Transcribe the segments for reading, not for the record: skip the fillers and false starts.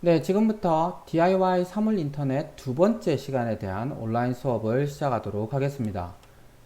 네, 지금부터 DIY 사물 인터넷 두 번째 시간에 대한 온라인 수업을 시작하도록 하겠습니다.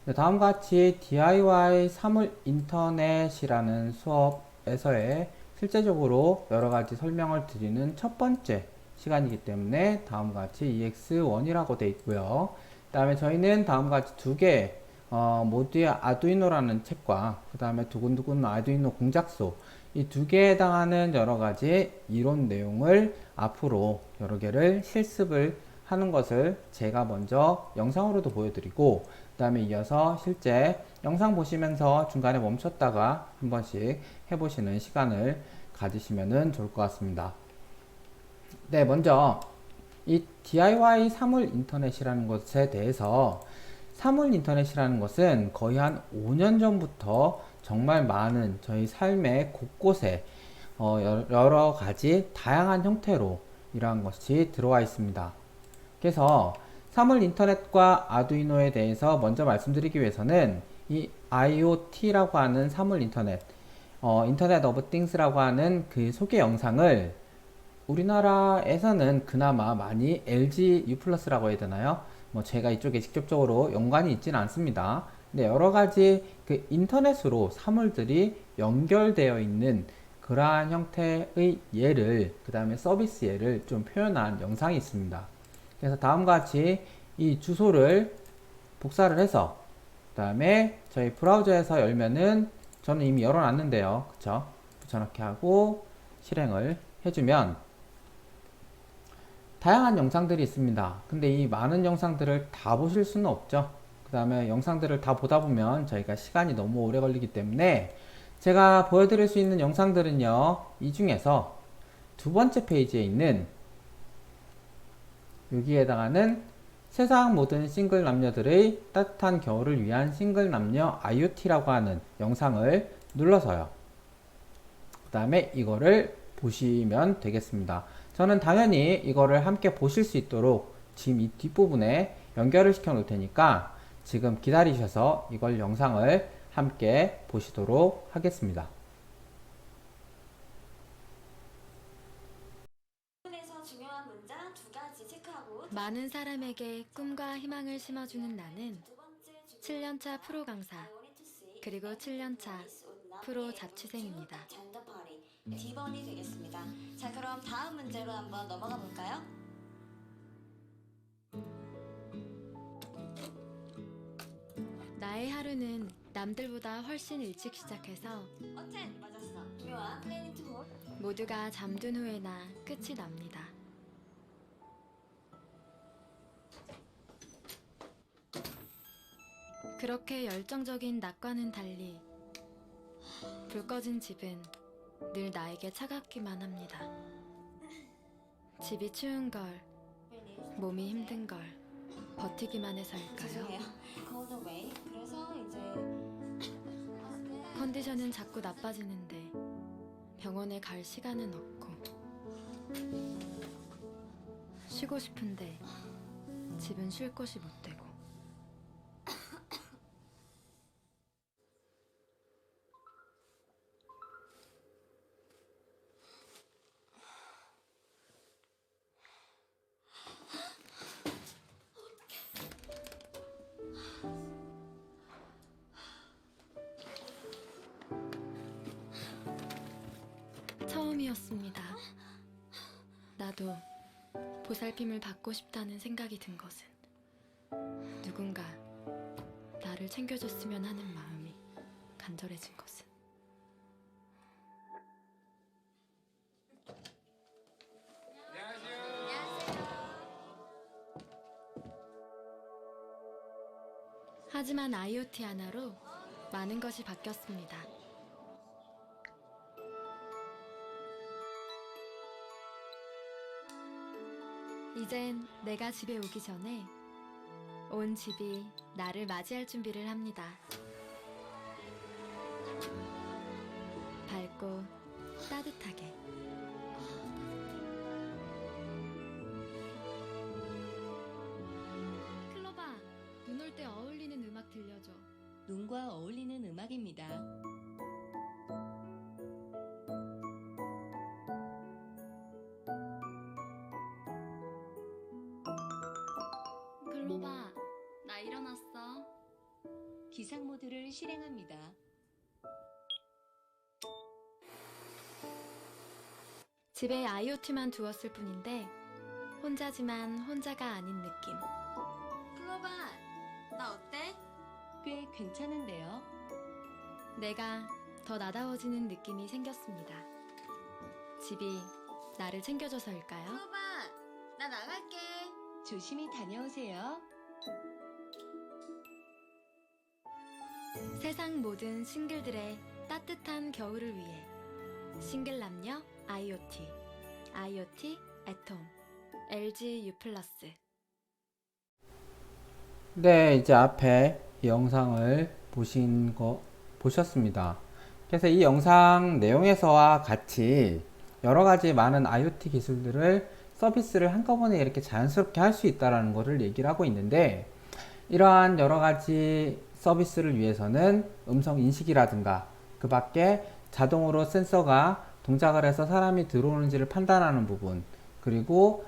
네, 다음과 같이 DIY 사물 인터넷이라는 수업에서의 실제적으로 여러 가지 설명을 드리는 첫 번째 시간이기 때문에 다음과 같이 EX1이라고 되어 있고요. 그 다음에 저희는 다음과 같이 두 개, 모두의 아두이노라는 책과 그 다음에 두근두근 아두이노 공작소 이 두 개에 해당하는 여러 가지 이론 내용을 앞으로 여러 개를 실습을 하는 것을 제가 먼저 영상으로도 보여드리고 그 다음에 이어서 실제 영상 보시면서 중간에 멈췄다가 한 번씩 해보시는 시간을 가지시면 좋을 것 같습니다. 네, 먼저 이 DIY 사물 인터넷이라는 것에 대해서 사물 인터넷이라는 것은 거의 한 5년 전부터 정말 많은 저희 삶의 곳곳에 여러 가지 다양한 형태로 이러한 것이 들어와 있습니다. 그래서 사물 인터넷과 아두이노에 대해서 먼저 말씀드리기 위해서는 이 IoT라고 하는 사물 인터넷, 인터넷 오브 띵스라고 하는 그 소개 영상을 우리나라에서는 그나마 많이 LG U+라고 해야 되나요? 뭐 제가 이쪽에 직접적으로 연관이 있지는 않습니다. 근데 여러 가지 그 인터넷으로 사물들이 연결되어 있는 그러한 형태의 예를, 그 다음에 서비스 예를 좀 표현한 영상이 있습니다. 그래서 다음과 같이 이 주소를 복사를 해서 그 다음에 저희 브라우저에서 열면은 저는 이미 열어놨는데요. 그쵸? 붙여넣기 하고 실행을 해주면 다양한 영상들이 있습니다. 근데 이 많은 영상들을 다 보실 수는 없죠. 그 다음에 영상들을 다 보다 보면 저희가 시간이 너무 오래 걸리기 때문에 제가 보여드릴 수 있는 영상들은요, 이 중에서 두 번째 페이지에 있는 여기에 해당하는 세상 모든 싱글 남녀들의 따뜻한 겨울을 위한 싱글 남녀 IoT라고 하는 영상을 눌러서요. 그 다음에 이거를 보시면 되겠습니다. 저는 당연히 이거를 함께 보실 수 있도록 지금 이 뒷부분에 연결을 시켜 놓을 테니까 지금 기다리셔서 이걸 영상을 함께 보시도록 하겠습니다. 많은 사람에게 꿈과 희망을 심어주는 나는 7년차 프로 강사 그리고 7년차 프로 자취생입니다. D번이 되겠습니다. 자, 그럼 다음 문제로 한번 넘어가 볼까요? 나의 하루는 남들보다 훨씬 일찍 시작해서 어텐 맞았어. 묘한 플래닝 투몰. 모두가 잠든 후에나 끝이 납니다. 그렇게 열정적인 낮과는 달리 불 꺼진 집은 늘 나에게 차갑기만 합니다. 집이 추운 걸, 몸이 힘든 걸 버티기만 해서일까요? 죄송해요. Cold away. 그래서 이제 컨디션은 자꾸 나빠지는데 병원에 갈 시간은 없고 쉬고 싶은데 집은 쉴 곳이 못 되고 처음이었습니다. 나도 보살핌을 받고 싶다는 생각이 든 것은 누군가 나를 챙겨줬으면 하는 마음이 간절해진 것은 하지만 IoT 하나로 많은 것이 바뀌었습니다. 이젠 내가 집에 오기 전에 온 집이 나를 맞이할 준비를 합니다. 밝고 따뜻하게. 클로바, 눈 올 때 어울리는 음악 들려줘. 눈과 어울리는 음악입니다. 기상 모드를 실행합니다. 집에 IoT만 두었을 뿐인데 혼자지만 혼자가 아닌 느낌. 클로바, 나 어때? 꽤 괜찮은데요. 내가 더 나다워지는 느낌이 생겼습니다. 집이 나를 챙겨줘서일까요? 클로바, 나 나갈게. 조심히 다녀오세요. 세상 모든 싱글들의 따뜻한 겨울을 위해 싱글 남녀 IoT 애톰 LG U+. 네, 이제 앞에 이 영상을 보셨습니다. 그래서 이 영상 내용에서와 같이 여러 가지 많은 IoT 기술들을 서비스를 한꺼번에 이렇게 자연스럽게 할 수 있다는 것을 얘기를 하고 있는데, 이러한 여러 가지 서비스를 위해서는 음성 인식이라든가 그 밖에 자동으로 센서가 동작을 해서 사람이 들어오는지를 판단하는 부분, 그리고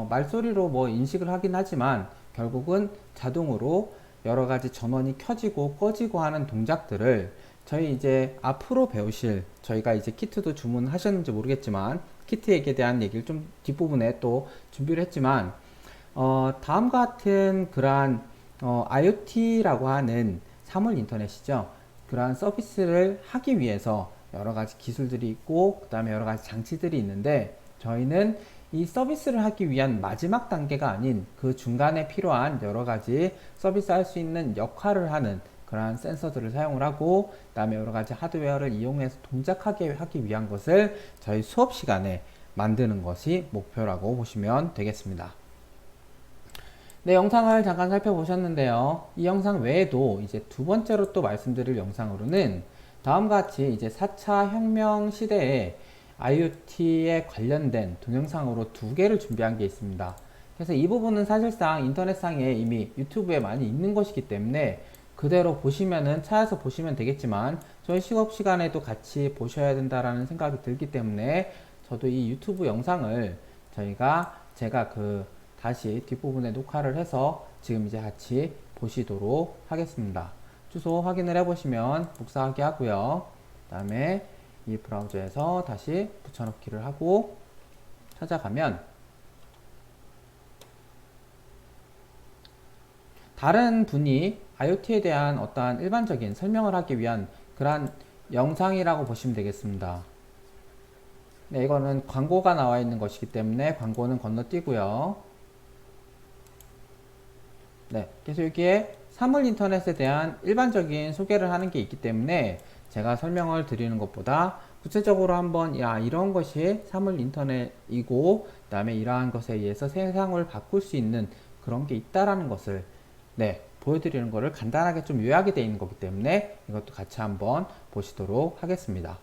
말소리로 뭐 인식을 하긴 하지만 결국은 자동으로 여러 가지 전원이 켜지고 꺼지고 하는 동작들을 저희 이제 앞으로 배우실, 저희가 이제 키트도 주문하셨는지 모르겠지만 키트 얘기에 대한 얘기를 좀 뒷부분에 또 준비를 했지만, 다음과 같은 그러한 IoT라고 하는 사물 인터넷이죠. 그러한 서비스를 하기 위해서 여러 가지 기술들이 있고 그 다음에 여러 가지 장치들이 있는데, 저희는 이 서비스를 하기 위한 마지막 단계가 아닌 그 중간에 필요한 여러 가지 서비스 할 수 있는 역할을 하는 그러한 센서들을 사용을 하고, 그 다음에 여러 가지 하드웨어를 이용해서 동작하게 하기 위한 것을 저희 수업 시간에 만드는 것이 목표라고 보시면 되겠습니다. 네, 영상을 잠깐 살펴보셨는데요. 이 영상 외에도 이제 두 번째로 또 말씀드릴 영상으로는 다음과 같이 이제 4차 혁명 시대에 IoT에 관련된 동영상으로 두 개를 준비한 게 있습니다. 그래서 이 부분은 사실상 인터넷상에 이미 유튜브에 많이 있는 것이기 때문에 그대로 보시면은 차에서 보시면 되겠지만 저희 수업 시간에도 같이 보셔야 된다라는 생각이 들기 때문에 저도 이 유튜브 영상을 제가 다시 뒷부분에 녹화를 해서 지금 이제 같이 보시도록 하겠습니다. 주소 확인을 해보시면 복사하기 하고요. 그 다음에 이 브라우저에서 다시 붙여넣기를 하고 찾아가면 다른 분이 IoT에 대한 어떠한 일반적인 설명을 하기 위한 그러한 영상이라고 보시면 되겠습니다. 네, 이거는 광고가 나와 있는 것이기 때문에 광고는 건너뛰고요. 네, 그래서 여기에 사물 인터넷에 대한 일반적인 소개를 하는 게 있기 때문에 제가 설명을 드리는 것보다 구체적으로 한번 이런 것이 사물 인터넷이고 그 다음에 이러한 것에 의해서 세상을 바꿀 수 있는 그런 게 있다라는 것을 보여드리는 것을 간단하게 좀 요약이 되어 있는 거기 때문에 이것도 같이 한번 보시도록 하겠습니다.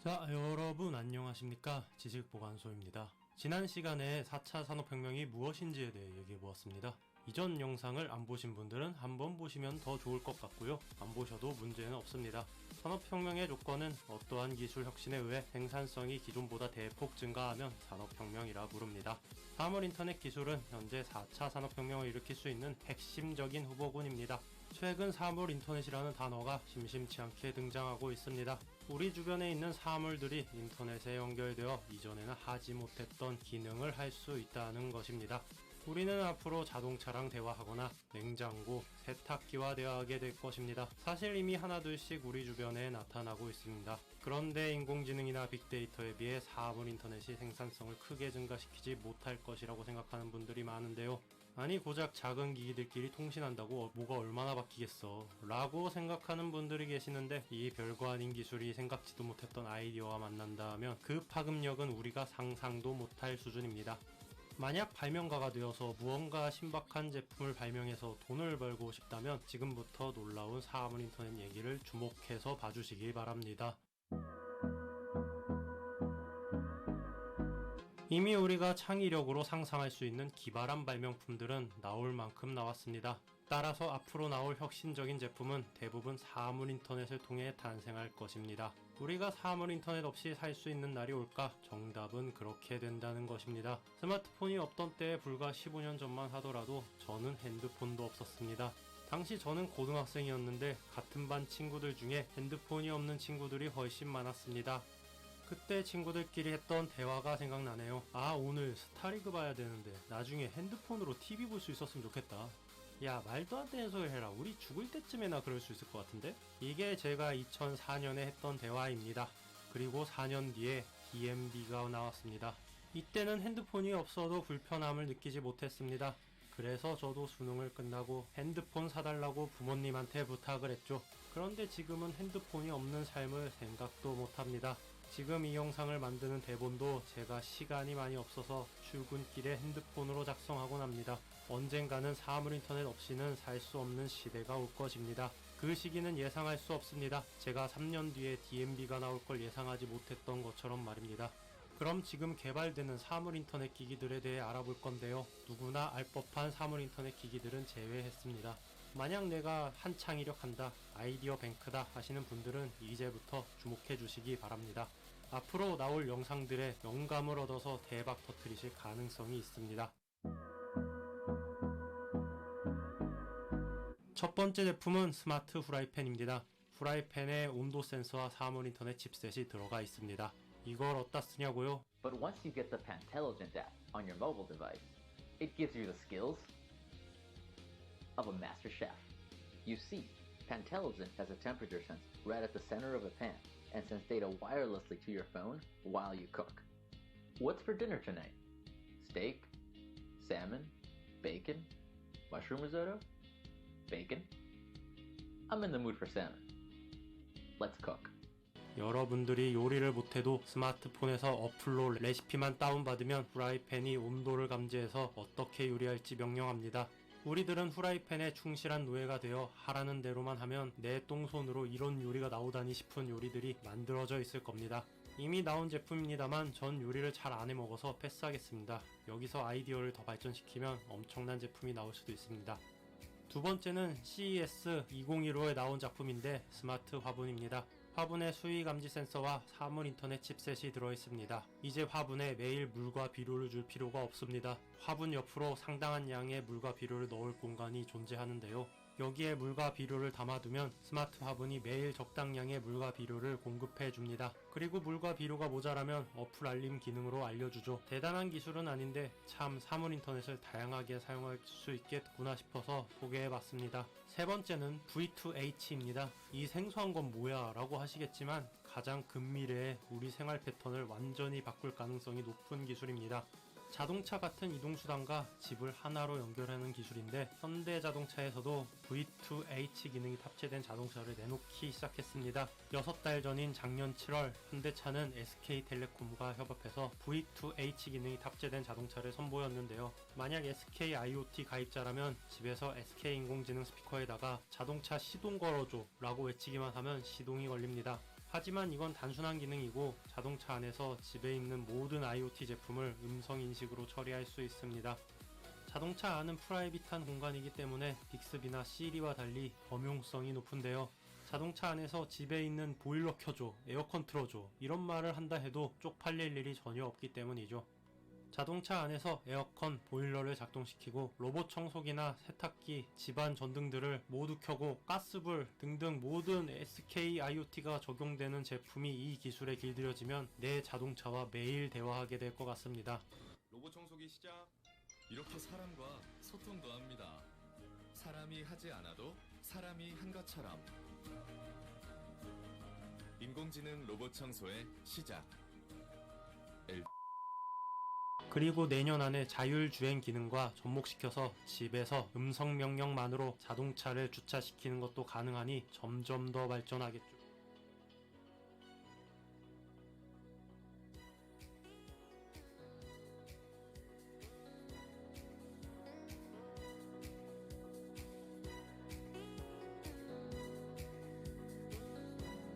자, 여러분 안녕하십니까? 지식보관소입니다. 지난 시간에 4차 산업혁명이 무엇인지에 대해 얘기해 보았습니다. 이전 영상을 안 보신 분들은 한번 보시면 더 좋을 것 같고요. 안 보셔도 문제는 없습니다. 산업혁명의 조건은 어떠한 기술 혁신에 의해 생산성이 기존보다 대폭 증가하면 산업혁명이라 부릅니다. 사물 인터넷 기술은 현재 4차 산업혁명을 일으킬 수 있는 핵심적인 후보군입니다. 최근 사물 인터넷이라는 단어가 심심치 않게 등장하고 있습니다. 우리 주변에 있는 사물들이 인터넷에 연결되어 이전에는 하지 못했던 기능을 할 수 있다는 것입니다. 우리는 앞으로 자동차랑 대화하거나 냉장고, 세탁기와 대화하게 될 것입니다. 사실 이미 하나둘씩 우리 주변에 나타나고 있습니다. 그런데 인공지능이나 빅데이터에 비해 사물 인터넷이 생산성을 크게 증가시키지 못할 것이라고 생각하는 분들이 많은데요. 아니 고작 작은 기기들끼리 통신한다고 뭐가 얼마나 바뀌겠어 라고 생각하는 분들이 계시는데, 이 별거 아닌 기술이 생각지도 못했던 아이디어와 만난다면 그 파급력은 우리가 상상도 못할 수준입니다. 만약 발명가가 되어서 무언가 신박한 제품을 발명해서 돈을 벌고 싶다면 지금부터 놀라운 사물 인터넷 얘기를 주목해서 봐주시기 바랍니다. 이미 우리가 창의력으로 상상할 수 있는 기발한 발명품들은 나올 만큼 나왔습니다. 따라서 앞으로 나올 혁신적인 제품은 대부분 사물 인터넷을 통해 탄생할 것입니다. 우리가 사물 인터넷 없이 살 수 있는 날이 올까? 정답은 그렇게 된다는 것입니다. 스마트폰이 없던 때에 불과 15년 전만 하더라도 저는 핸드폰도 없었습니다. 당시 저는 고등학생이었는데 같은 반 친구들 중에 핸드폰이 없는 친구들이 훨씬 많았습니다. 그때 친구들끼리 했던 대화가 생각나네요. 아, 오늘 스타리그 봐야 되는데 나중에 핸드폰으로 TV 볼 수 있었으면 좋겠다. 야, 말도 안 되는 소리 해라. 우리 죽을 때쯤에나 그럴 수 있을 것 같은데? 이게 제가 2004년에 했던 대화입니다. 그리고 4년 뒤에 DMB가 나왔습니다. 이때는 핸드폰이 없어도 불편함을 느끼지 못했습니다. 그래서 저도 수능을 끝나고 핸드폰 사달라고 부모님한테 부탁을 했죠. 그런데 지금은 핸드폰이 없는 삶을 생각도 못합니다. 지금 이 영상을 만드는 대본도 제가 시간이 많이 없어서 출근길에 핸드폰으로 작성하곤 합니다. 언젠가는 사물 인터넷 없이는 살 수 없는 시대가 올 것입니다. 그 시기는 예상할 수 없습니다. 제가 3년 뒤에 DMB가 나올 걸 예상하지 못했던 것처럼 말입니다. 그럼 지금 개발되는 사물 인터넷 기기들에 대해 알아볼 건데요. 누구나 알 법한 사물 인터넷 기기들은 제외했습니다. 만약 내가 한창 이력한다, 아이디어 뱅크다 하시는 분들은 이제부터 주목해 주시기 바랍니다. 앞으로 나올 영상들에 영감을 얻어서 대박 터뜨리실 가능성이 있습니다. 첫 번째 제품은 스마트 후라이팬입니다. 후라이팬에 온도 센서와 사물 인터넷 칩셋이 들어가 있습니다. 이걸 어디다 쓰냐고요? But once you get the Pantelligent app on your mobile device, it gives you the skills of a master chef. You see, Pantelligent has a temperature sense right at the center of the pan and sends data wirelessly to your phone while you cook. What's for dinner tonight? Steak? Salmon? Bacon? Mushroom risotto? Bacon? I'm in the mood for salmon. Let's cook. 여러분들이 요리를 못해도 스마트폰에서 어플로 레시피만 다운받으면 후라이팬이 온도를 감지해서 어떻게 요리할지 명령합니다. 우리들은 후라이팬에 충실한 노예가 되어 하라는 대로만 하면 내 똥손으로 이런 요리가 나오다니 싶은 요리들이 만들어져 있을 겁니다. 이미 나온 제품입니다만 전 요리를 잘 안 해먹어서 패스하겠습니다. 여기서 아이디어를 더 발전시키면 엄청난 제품이 나올 수도 있습니다. 두 번째는 CES 2015에 나온 작품인데 스마트 화분입니다. 화분에 수위 감지 센서와 사물 인터넷 칩셋이 들어있습니다. 이제 화분에 매일 물과 비료를 줄 필요가 없습니다. 화분 옆으로 상당한 양의 물과 비료를 넣을 공간이 존재하는데요. 여기에 물과 비료를 담아두면 스마트 화분이 매일 적당량의 물과 비료를 공급해 줍니다. 그리고 물과 비료가 모자라면 어플 알림 기능으로 알려주죠. 대단한 기술은 아닌데 참 사물 인터넷을 다양하게 사용할 수 있겠구나 싶어서 소개해봤습니다. 세 번째는 V2H입니다. 이 생소한 건 뭐야 라고 하시겠지만 가장 근미래에 우리 생활 패턴을 완전히 바꿀 가능성이 높은 기술입니다. 자동차 같은 이동수단과 집을 하나로 연결하는 기술인데 현대자동차에서도 V2H 기능이 탑재된 자동차를 내놓기 시작했습니다. 6달 전인 작년 7월 현대차는 SK텔레콤과 협업해서 V2H 기능이 탑재된 자동차를 선보였는데요. 만약 SK IoT 가입자라면 집에서 SK인공지능 스피커에다가 자동차 시동 걸어줘 라고 외치기만 하면 시동이 걸립니다. 하지만 이건 단순한 기능이고 자동차 안에서 집에 있는 모든 IoT 제품을 음성 인식으로 처리할 수 있습니다. 자동차 안은 프라이빗한 공간이기 때문에 빅스비나 시리와 달리 범용성이 높은데요. 자동차 안에서 집에 있는 보일러 켜줘, 에어컨 틀어줘 이런 말을 한다 해도 쪽팔릴 일이 전혀 없기 때문이죠. 자동차 안에서 에어컨, 보일러를 작동시키고 로봇 청소기나 세탁기, 집안 전등들을 모두 켜고 가스불 등등 모든 SK IoT가 적용되는 제품이 이 기술에 길들여지면 내 자동차와 매일 대화하게 될 것 같습니다. 로봇 청소기 시작. 이렇게 사람과 소통도 합니다. 사람이 하지 않아도 사람이 한 것처럼. 인공지능 로봇 청소의 시작. 그리고 내년 안에 자율주행 기능과 접목시켜서 집에서 음성 명령만으로 자동차를 주차시키는 것도 가능하니 점점 더 발전하겠죠.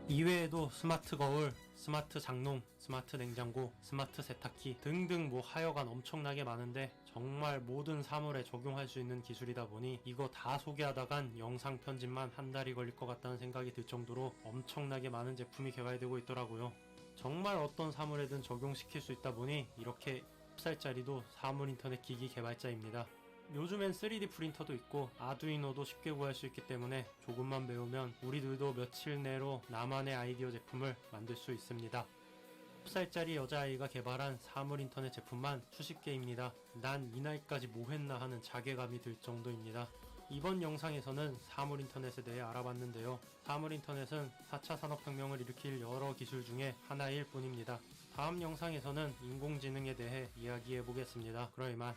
이외에도 스마트 거울, 스마트 장롱, 스마트 냉장고, 스마트 세탁기 등등 뭐 하여간 엄청나게 많은데 정말 모든 사물에 적용할 수 있는 기술이다 보니 이거 다 소개하다간 영상 편집만 한 달이 걸릴 것 같다는 생각이 들 정도로 엄청나게 많은 제품이 개발되고 있더라고요. 정말 어떤 사물에든 적용시킬 수 있다 보니 이렇게 10살짜리도 사물 인터넷 기기 개발자입니다. 요즘엔 3D 프린터도 있고 아두이노도 쉽게 구할 수 있기 때문에 조금만 배우면 우리들도 며칠 내로 나만의 아이디어 제품을 만들 수 있습니다. 10살짜리 여자아이가 개발한 사물 인터넷 제품만 수십 개입니다. 난 이 나이까지 뭐 했나 하는 자괴감이 들 정도입니다. 이번 영상에서는 사물 인터넷에 대해 알아봤는데요. 사물 인터넷은 4차 산업혁명을 일으킬 여러 기술 중에 하나일 뿐입니다. 다음 영상에서는 인공지능에 대해 이야기해 보겠습니다. 그럼 이만.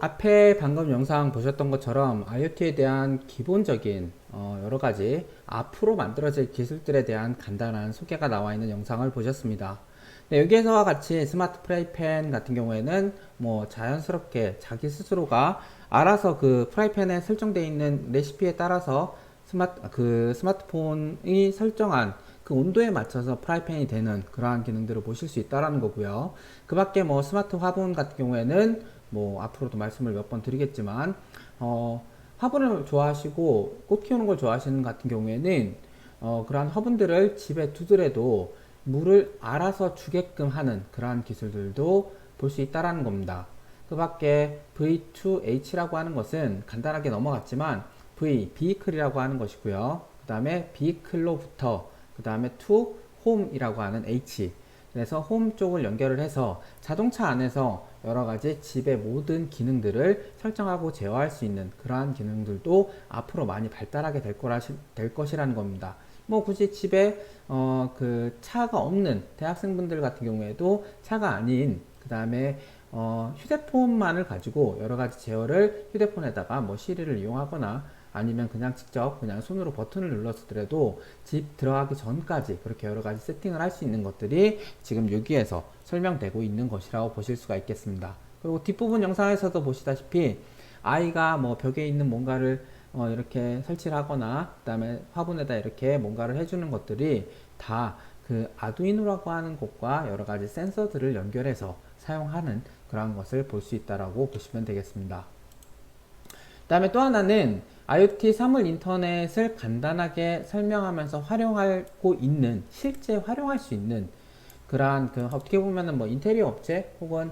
앞에 방금 영상 보셨던 것처럼 IoT에 대한 기본적인 여러 가지 앞으로 만들어질 기술들에 대한 간단한 소개가 나와 있는 영상을 보셨습니다. 네, 여기에서와 같이 스마트 프라이팬 같은 경우에는 뭐 자연스럽게 자기 스스로가 알아서 그 프라이팬에 설정되어 있는 레시피에 따라서 스마트폰이 설정한 그 온도에 맞춰서 프라이팬이 되는 그러한 기능들을 보실 수 있다라는 거고요. 그 밖에 뭐 스마트 화분 같은 경우에는 뭐 앞으로도 말씀을 몇 번 드리겠지만 화분을 좋아하시고 꽃 키우는 걸 좋아하시는 같은 경우에는 그러한 화분들을 집에 두더라도 물을 알아서 주게끔 하는 그러한 기술들도 볼 수 있다라는 겁니다. 그 밖에 V2H라고 하는 것은 간단하게 넘어갔지만 Vehicle이라고 하는 것이고요. 그 다음에 Vehicle로부터 그 다음에 to home이라고 하는 H, 그래서 홈 쪽을 연결을 해서 자동차 안에서 여러가지 집의 모든 기능들을 설정하고 제어할 수 있는 그러한 기능들도 앞으로 많이 발달하게 될 것이라는 겁니다. 뭐 굳이 집에 그 차가 없는 대학생분들 같은 경우에도 차가 아닌 그 다음에 휴대폰만을 가지고 여러가지 제어를 휴대폰에다가 뭐 시리를 이용하거나 아니면 그냥 직접 그냥 손으로 버튼을 눌렀더라도 집 들어가기 전까지 그렇게 여러가지 세팅을 할 수 있는 것들이 지금 여기에서 설명되고 있는 것이라고 보실 수가 있겠습니다. 그리고 뒷부분 영상에서도 보시다시피 아이가 뭐 벽에 있는 뭔가를 이렇게 설치를 하거나 그 다음에 화분에다 이렇게 뭔가를 해주는 것들이 다 그 아두이노라고 하는 곳과 여러가지 센서들을 연결해서 사용하는 그런 것을 볼 수 있다라고 보시면 되겠습니다. 그 다음에 또 하나는 IoT 사물 인터넷을 간단하게 설명하면서 활용하고 있는, 실제 활용할 수 있는 그러한 어떻게 보면은 뭐 인테리어 업체 혹은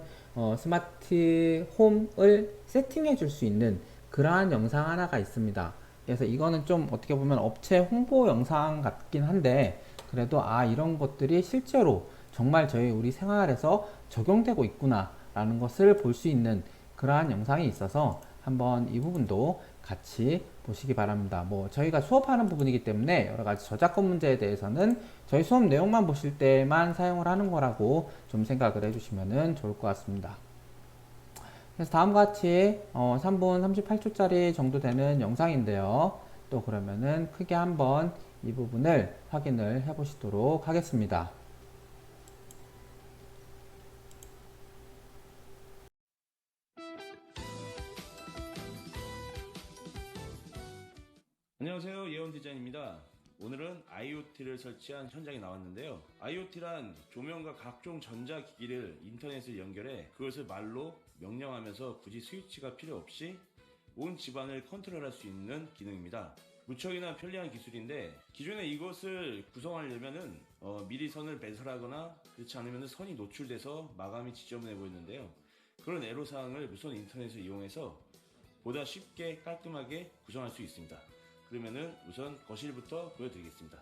스마트 홈을 세팅해 줄 수 있는 그러한 영상 하나가 있습니다. 그래서 이거는 좀 어떻게 보면 업체 홍보 영상 같긴 한데 그래도 이런 것들이 실제로 정말 우리 생활에서 적용되고 있구나 라는 것을 볼 수 있는 그러한 영상이 있어서 한번 이 부분도 같이 보시기 바랍니다. 뭐 저희가 수업하는 부분이기 때문에 여러가지 저작권 문제에 대해서는 저희 수업 내용만 보실 때만 사용을 하는 거라고 좀 생각을 해주시면 좋을 것 같습니다. 그래서 다음과 같이 3분 38초짜리 정도 되는 영상인데요. 또 그러면은 크게 한번 이 부분을 확인을 해 보시도록 하겠습니다. 안녕하세요, 예원 디자인입니다. 오늘은 IoT를 설치한 현장에 나왔는데요. IoT란 조명과 각종 전자기기를 인터넷에 연결해 그것을 말로 명령하면서 굳이 스위치가 필요 없이 온 집안을 컨트롤할 수 있는 기능입니다. 무척이나 편리한 기술인데 기존에 이것을 구성하려면은 미리 선을 배설하거나 그렇지 않으면 선이 노출돼서 마감이 지저분해 보이는데요. 그런 애로사항을 무선 인터넷을 이용해서 보다 쉽게 깔끔하게 구성할 수 있습니다. 그러면은 우선 거실부터 보여드리겠습니다.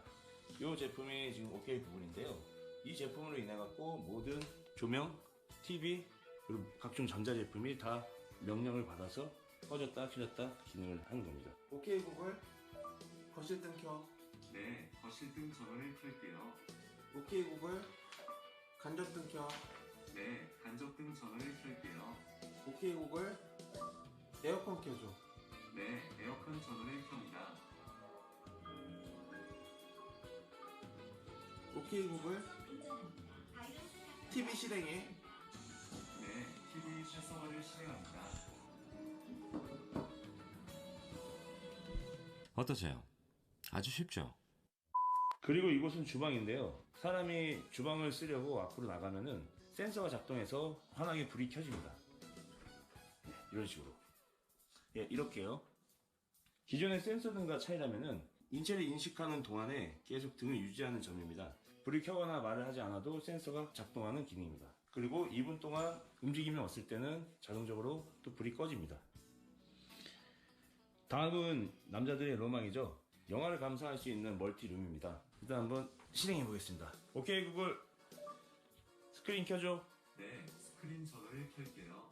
이 제품이 지금 OK 부분인데요. 이 제품으로 인해 갖고 모든 조명, TV 그리고 각종 전자제품이 다 명령을 받아서 꺼졌다 켜졌다 기능을 하는 겁니다. 오케이 구글 거실등 켜. 네, 거실등 전원을 켤게요. 오케이 구글 간접등 켜. 네, 간접등 전원을 켤게요. 오케이 구글 에어컨 켜줘. 네, 에어컨 전원을 켭니다. 오케이 구글 TV 실행해. 네, TV 활성화를 실행합니다. 어떠세요? 아주 쉽죠. 그리고 이곳은 주방인데요. 사람이 주방을 쓰려고 앞으로 나가면은 센서가 작동해서 환하게 불이 켜집니다. 네, 이런 식으로. 예, 이렇게요. 기존의 센서 등과 차이라면은 인체를 인식하는 동안에 계속 등을 유지하는 점입니다. 불이 켜거나 말을 하지 않아도 센서가 작동하는 기능입니다. 그리고 2분 동안 움직임이 없을 때는 자동적으로 또 불이 꺼집니다. 다음은 남자들의 로망이죠. 영화를 감상할 수 있는 멀티룸입니다. 일단 한번 실행해 보겠습니다. 오케이 구글, 스크린 켜줘. 네, 스크린 전원을 켤게요.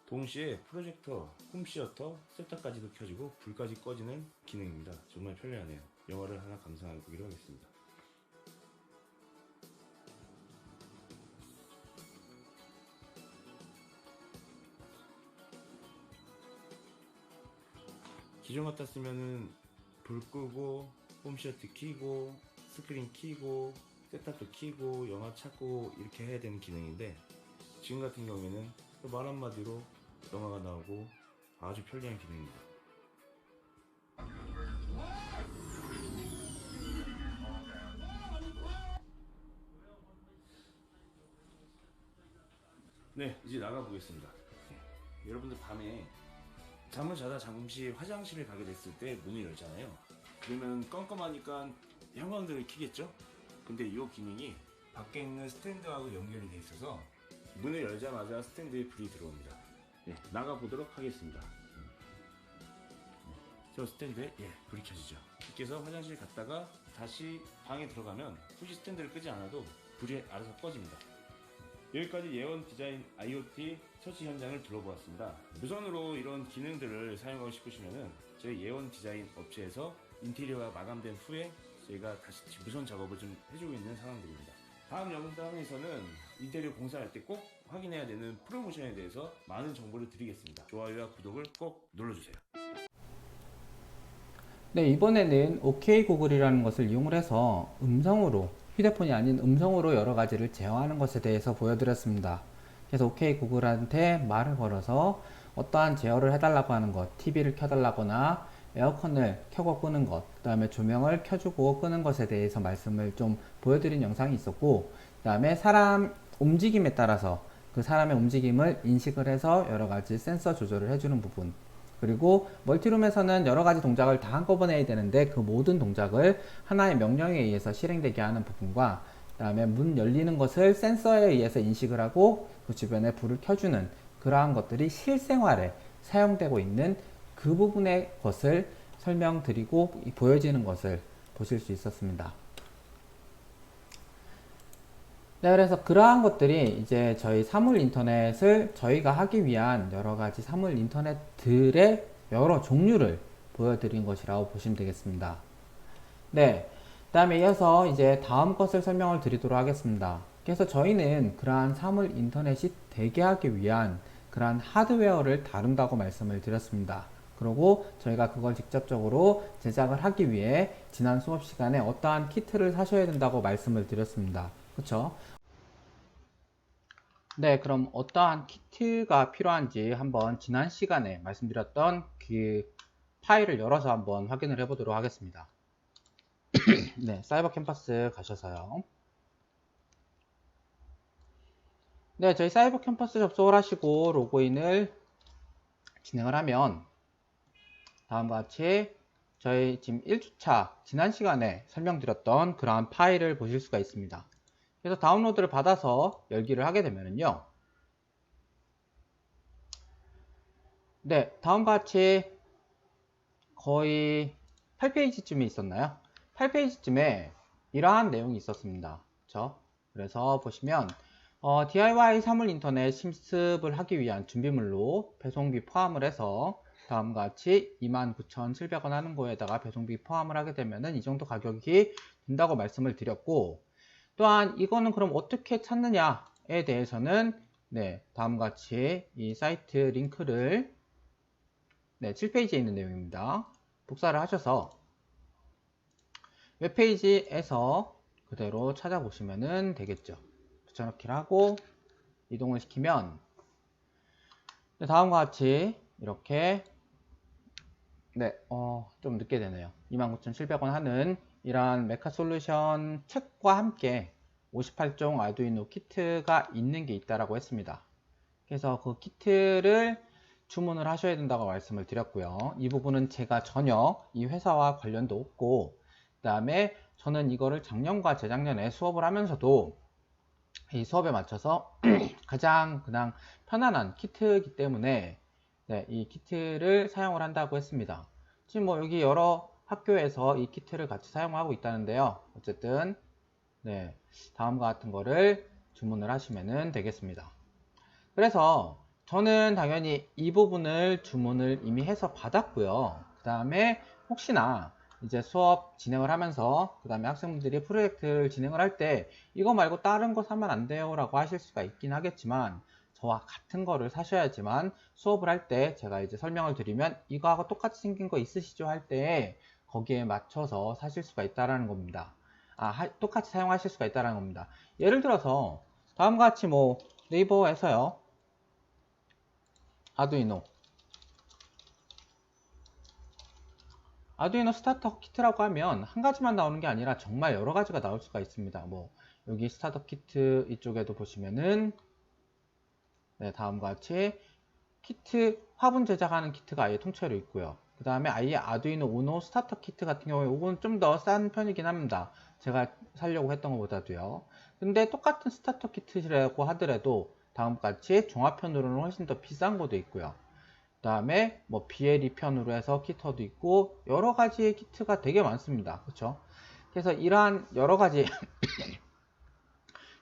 동시에 프로젝터, 홈시어터, 세탁까지도 켜지고 불까지 꺼지는 기능입니다. 정말 편리하네요. 영화를 하나 감상해 보기로 하겠습니다. 기존 같았으면은 불 끄고 홈시어터 켜고 스크린 켜고 세탁도 켜고 영화 찾고 이렇게 해야 되는 기능인데, 지금 같은 경우에는 말 한마디로 영화가 나오고 아주 편리한 기능입니다. 네, 이제 나가 보겠습니다. 여러분들 밤에 잠을 자다 잠시 화장실을 가게 됐을 때 문을 열잖아요. 그러면 껌껌하니까 형광등을 켜겠죠? 근데 이 기능이 밖에 있는 스탠드하고 연결이 돼 있어서 문을 열자마자 스탠드에 불이 들어옵니다. 네, 나가 보도록 하겠습니다. 저 스탠드에 불이 켜지죠. 그래서 화장실 갔다가 다시 방에 들어가면 굳이 스탠드를 끄지 않아도 불이 알아서 꺼집니다. 여기까지 예원 디자인 IoT 설치 현장을 둘러보았습니다. 무선으로 이런 기능들을 사용하고 싶으시면은 저희 예원 디자인 업체에서 인테리어가 마감된 후에 저희가 다시 무선 작업을 좀 해주고 있는 상황들입니다. 다음 영상에서는 인테리어 공사할 때 꼭 확인해야 되는 프로모션에 대해서 많은 정보를 드리겠습니다. 좋아요와 구독을 꼭 눌러주세요. 네, 이번에는 OK 구글이라는 것을 이용을 해서 음성으로, 휴대폰이 아닌 음성으로 여러 가지를 제어하는 것에 대해서 보여드렸습니다. 그래서 OK 구글한테 말을 걸어서 어떠한 제어를 해달라고 하는 것, TV를 켜달라거나 에어컨을 켜고 끄는 것, 그 다음에 조명을 켜주고 끄는 것에 대해서 말씀을 좀 보여드린 영상이 있었고, 그 다음에 사람 움직임에 따라서 그 사람의 움직임을 인식을 해서 여러 가지 센서 조절을 해주는 부분, 그리고 멀티룸에서는 여러 가지 동작을 다 한꺼번에 해야 되는데 그 모든 동작을 하나의 명령에 의해서 실행되게 하는 부분과, 그 다음에 문 열리는 것을 센서에 의해서 인식을 하고 그 주변에 불을 켜주는 그러한 것들이 실생활에 사용되고 있는 그 부분의 것을 설명드리고 보여지는 것을 보실 수 있었습니다. 네, 그래서 그러한 것들이 이제 저희 사물 인터넷을 저희가 하기 위한 여러 가지 사물 인터넷들의 여러 종류를 보여드린 것이라고 보시면 되겠습니다. 네, 그 다음에 이어서 이제 다음 것을 설명을 드리도록 하겠습니다. 그래서 저희는 그러한 사물 인터넷이 되게 하기 위한 그러한 하드웨어를 다룬다고 말씀을 드렸습니다. 그리고 저희가 그걸 직접적으로 제작을 하기 위해 지난 수업 시간에 어떠한 키트를 사셔야 된다고 말씀을 드렸습니다. 그쵸? 네, 그럼 어떠한 키트가 필요한지 한번 지난 시간에 말씀드렸던 그 파일을 열어서 한번 확인을 해 보도록 하겠습니다. 네, 사이버 캠퍼스 가셔서요. 네, 저희 사이버 캠퍼스 접속을 하시고 로그인을 진행을 하면 다음과 같이 저희 지금 1주차 지난 시간에 설명드렸던 그러한 파일을 보실 수가 있습니다. 그래서 다운로드를 받아서 열기를 하게 되면은요. 네, 다음과 같이 거의 8페이지쯤이 있었나요? 8페이지쯤에 이러한 내용이 있었습니다. 그렇죠? 그래서 보시면 DIY 사물 인터넷 실습을 하기 위한 준비물로 배송비 포함을 해서 다음과 같이 29,700원 하는 거에다가 배송비 포함을 하게 되면은 이 정도 가격이 된다고 말씀을 드렸고, 또한 이거는 그럼 어떻게 찾느냐에 대해서는 네, 다음과 같이 이 사이트 링크를 7페이지에 있는 내용입니다. 복사를 하셔서 웹페이지에서 그대로 찾아보시면 되겠죠. 붙여넣기를 하고 이동을 시키면 다음과 같이 이렇게 네, 좀 늦게 되네요. 29,700원 하는 이러한 메카솔루션 책과 함께 58종 아두이노 키트가 있는 게 있다라고 했습니다. 그래서 그 키트를 주문을 하셔야 된다고 말씀을 드렸고요. 이 부분은 제가 전혀 이 회사와 관련도 없고, 그 다음에 저는 이거를 작년과 재작년에 수업을 하면서도 이 수업에 맞춰서 가장 그냥 편안한 키트이기 때문에 네, 이 키트를 사용을 한다고 했습니다. 지금 뭐 여기 여러 학교에서 이 키트를 같이 사용하고 있다는데요. 어쨌든 네, 다음과 같은 거를 주문을 하시면 되겠습니다. 그래서 저는 당연히 이 부분을 주문을 이미 해서 받았고요. 그 다음에 혹시나 이제 수업 진행을 하면서 그 다음에 학생분들이 프로젝트를 진행을 할 때 이거 말고 다른 거 사면 안 돼요 라고 하실 수가 있긴 하겠지만, 저와 같은 거를 사셔야지만 수업을 할 때 제가 이제 설명을 드리면 이거하고 똑같이 생긴 거 있으시죠 할 때 거기에 맞춰서 사실 수가 있다라는 겁니다. 똑같이 사용하실 수가 있다라는 겁니다. 예를 들어서 다음과 같이 뭐 네이버에서요, 아두이노 스타터 키트라고 하면 한 가지만 나오는 게 아니라 정말 여러 가지가 나올 수가 있습니다. 뭐 여기 스타터 키트 이쪽에도 보시면은 네, 다음과 같이 키트 화분 제작하는 키트가 아예 통째로 있고요. 그 다음에 아예 아두이노 우노 스타터 키트 같은 경우에 이건 좀 더 싼 편이긴 합니다. 제가 살려고 했던 것보다도요. 근데 똑같은 스타터 키트라고 하더라도 다음과 같이 종합편으로는 훨씬 더 비싼 것도 있고요. 그 다음에 뭐 BLE 편으로 해서 키터도 있고 여러 가지의 키트가 되게 많습니다. 그렇죠? 그래서 이러한 여러 가지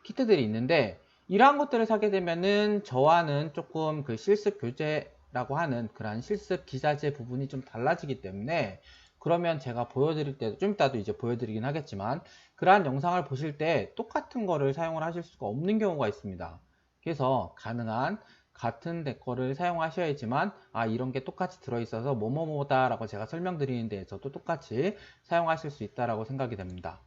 키트들이 있는데, 이러한 것들을 사게 되면은 저와는 조금 그 실습 교재라고 하는 그런 실습 기자재 부분이 좀 달라지기 때문에, 그러면 제가 보여드릴 때도 좀 이따도 이제 보여드리긴 하겠지만 그러한 영상을 보실 때 똑같은 거를 사용을 하실 수가 없는 경우가 있습니다. 그래서 가능한 같은 데 거를 사용하셔야지만 이런 게 똑같이 들어있어서 뭐뭐뭐다 라고 제가 설명드리는 데에서도 똑같이 사용하실 수 있다라고 생각이 됩니다.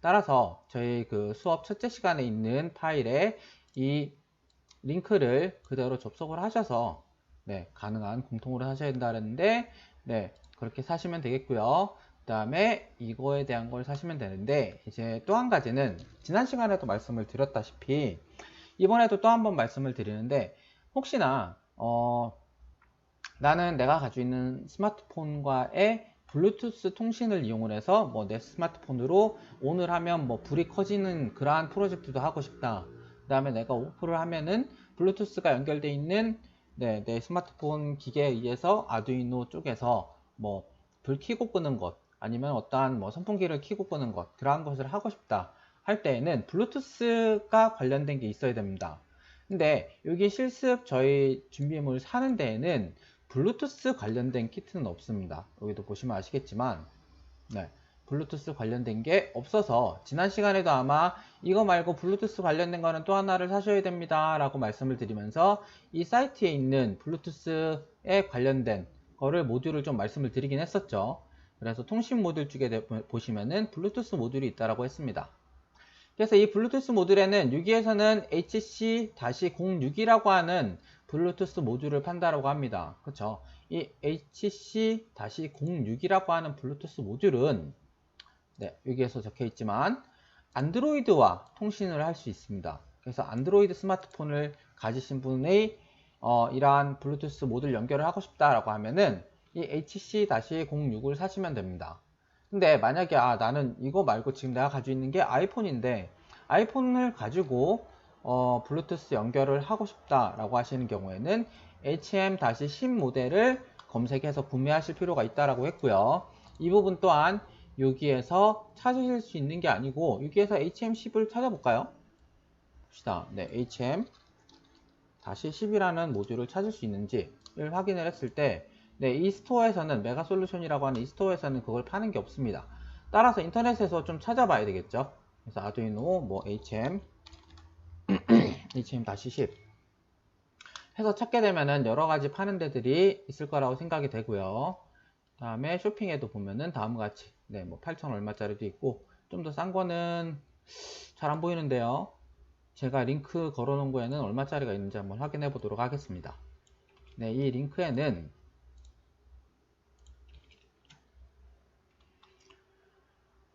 따라서 저희 그 수업 첫째 시간에 있는 파일에 이 링크를 그대로 접속을 하셔서 네, 가능한 공통으로 하셔야 된다는데 네, 그렇게 사시면 되겠고요. 그 다음에 이거에 대한 걸 사시면 되는데, 이제 또 한 가지는 지난 시간에도 말씀을 드렸다시피 이번에도 또 한 번 말씀을 드리는데, 혹시나 나는 내가 가지고 있는 스마트폰과의 블루투스 통신을 이용을 해서 뭐 내 스마트폰으로 온을 하면 뭐 불이 커지는 그러한 프로젝트도 하고 싶다. 그 다음에 내가 오프를 하면은 블루투스가 연결되어 있는 내 스마트폰 기계에 의해서 아두이노 쪽에서 뭐 불 켜고 끄는 것, 아니면 어떠한 뭐 선풍기를 켜고 끄는 것, 그러한 것을 하고 싶다 할 때에는 블루투스가 관련된 게 있어야 됩니다. 근데 여기 실습 저희 준비물 사는 데에는 블루투스 관련된 키트는 없습니다. 여기도 보시면 아시겠지만 네, 블루투스 관련된 게 없어서 지난 시간에도 아마 이거 말고 블루투스 관련된 거는 또 하나를 사셔야 됩니다 라고 말씀을 드리면서 이 사이트에 있는 블루투스에 관련된 거를 모듈을 좀 말씀을 드리긴 했었죠. 그래서 통신 모듈 쪽에 보시면은 블루투스 모듈이 있다라고 했습니다. 그래서 이 블루투스 모듈에는 6기에서는 HC-06이라고 하는 블루투스 모듈을 판다라고 합니다. 그렇죠? 이 HC-06이라고 하는 블루투스 모듈은 네, 여기에서 적혀 있지만 안드로이드와 통신을 할 수 있습니다. 그래서 안드로이드 스마트폰을 가지신 분의 이러한 블루투스 모듈 연결을 하고 싶다라고 하면은 이 HC-06을 사시면 됩니다. 근데 만약에 나는 이거 말고 지금 내가 가지고 있는 게 아이폰인데 아이폰을 가지고 블루투스 연결을 하고 싶다라고 하시는 경우에는 HM-10 모델을 검색해서 구매하실 필요가 있다라고 했고요. 이 부분 또한 여기에서 찾으실 수 있는 게 아니고 여기에서 HM10을 찾아볼까요? 봅시다. 네, HM-10이라는 모듈을 찾을 수 있는지를 확인을 했을 때 네, 이 스토어에서는 메가솔루션이라고 하는 이 스토어에서는 그걸 파는 게 없습니다. 따라서 인터넷에서 좀 찾아봐야 되겠죠. 그래서 아두이노 뭐 HM-10 해서 찾게 되면은 여러 가지 파는 데들이 있을 거라고 생각이 되고요. 다음에 쇼핑에도 보면은 다음과 같이 네, 뭐 8,000 얼마짜리도 있고 좀 더 싼 거는 잘 안 보이는데요. 제가 링크 걸어 놓은 거에는 얼마짜리가 있는지 한번 확인해 보도록 하겠습니다. 네, 이 링크에는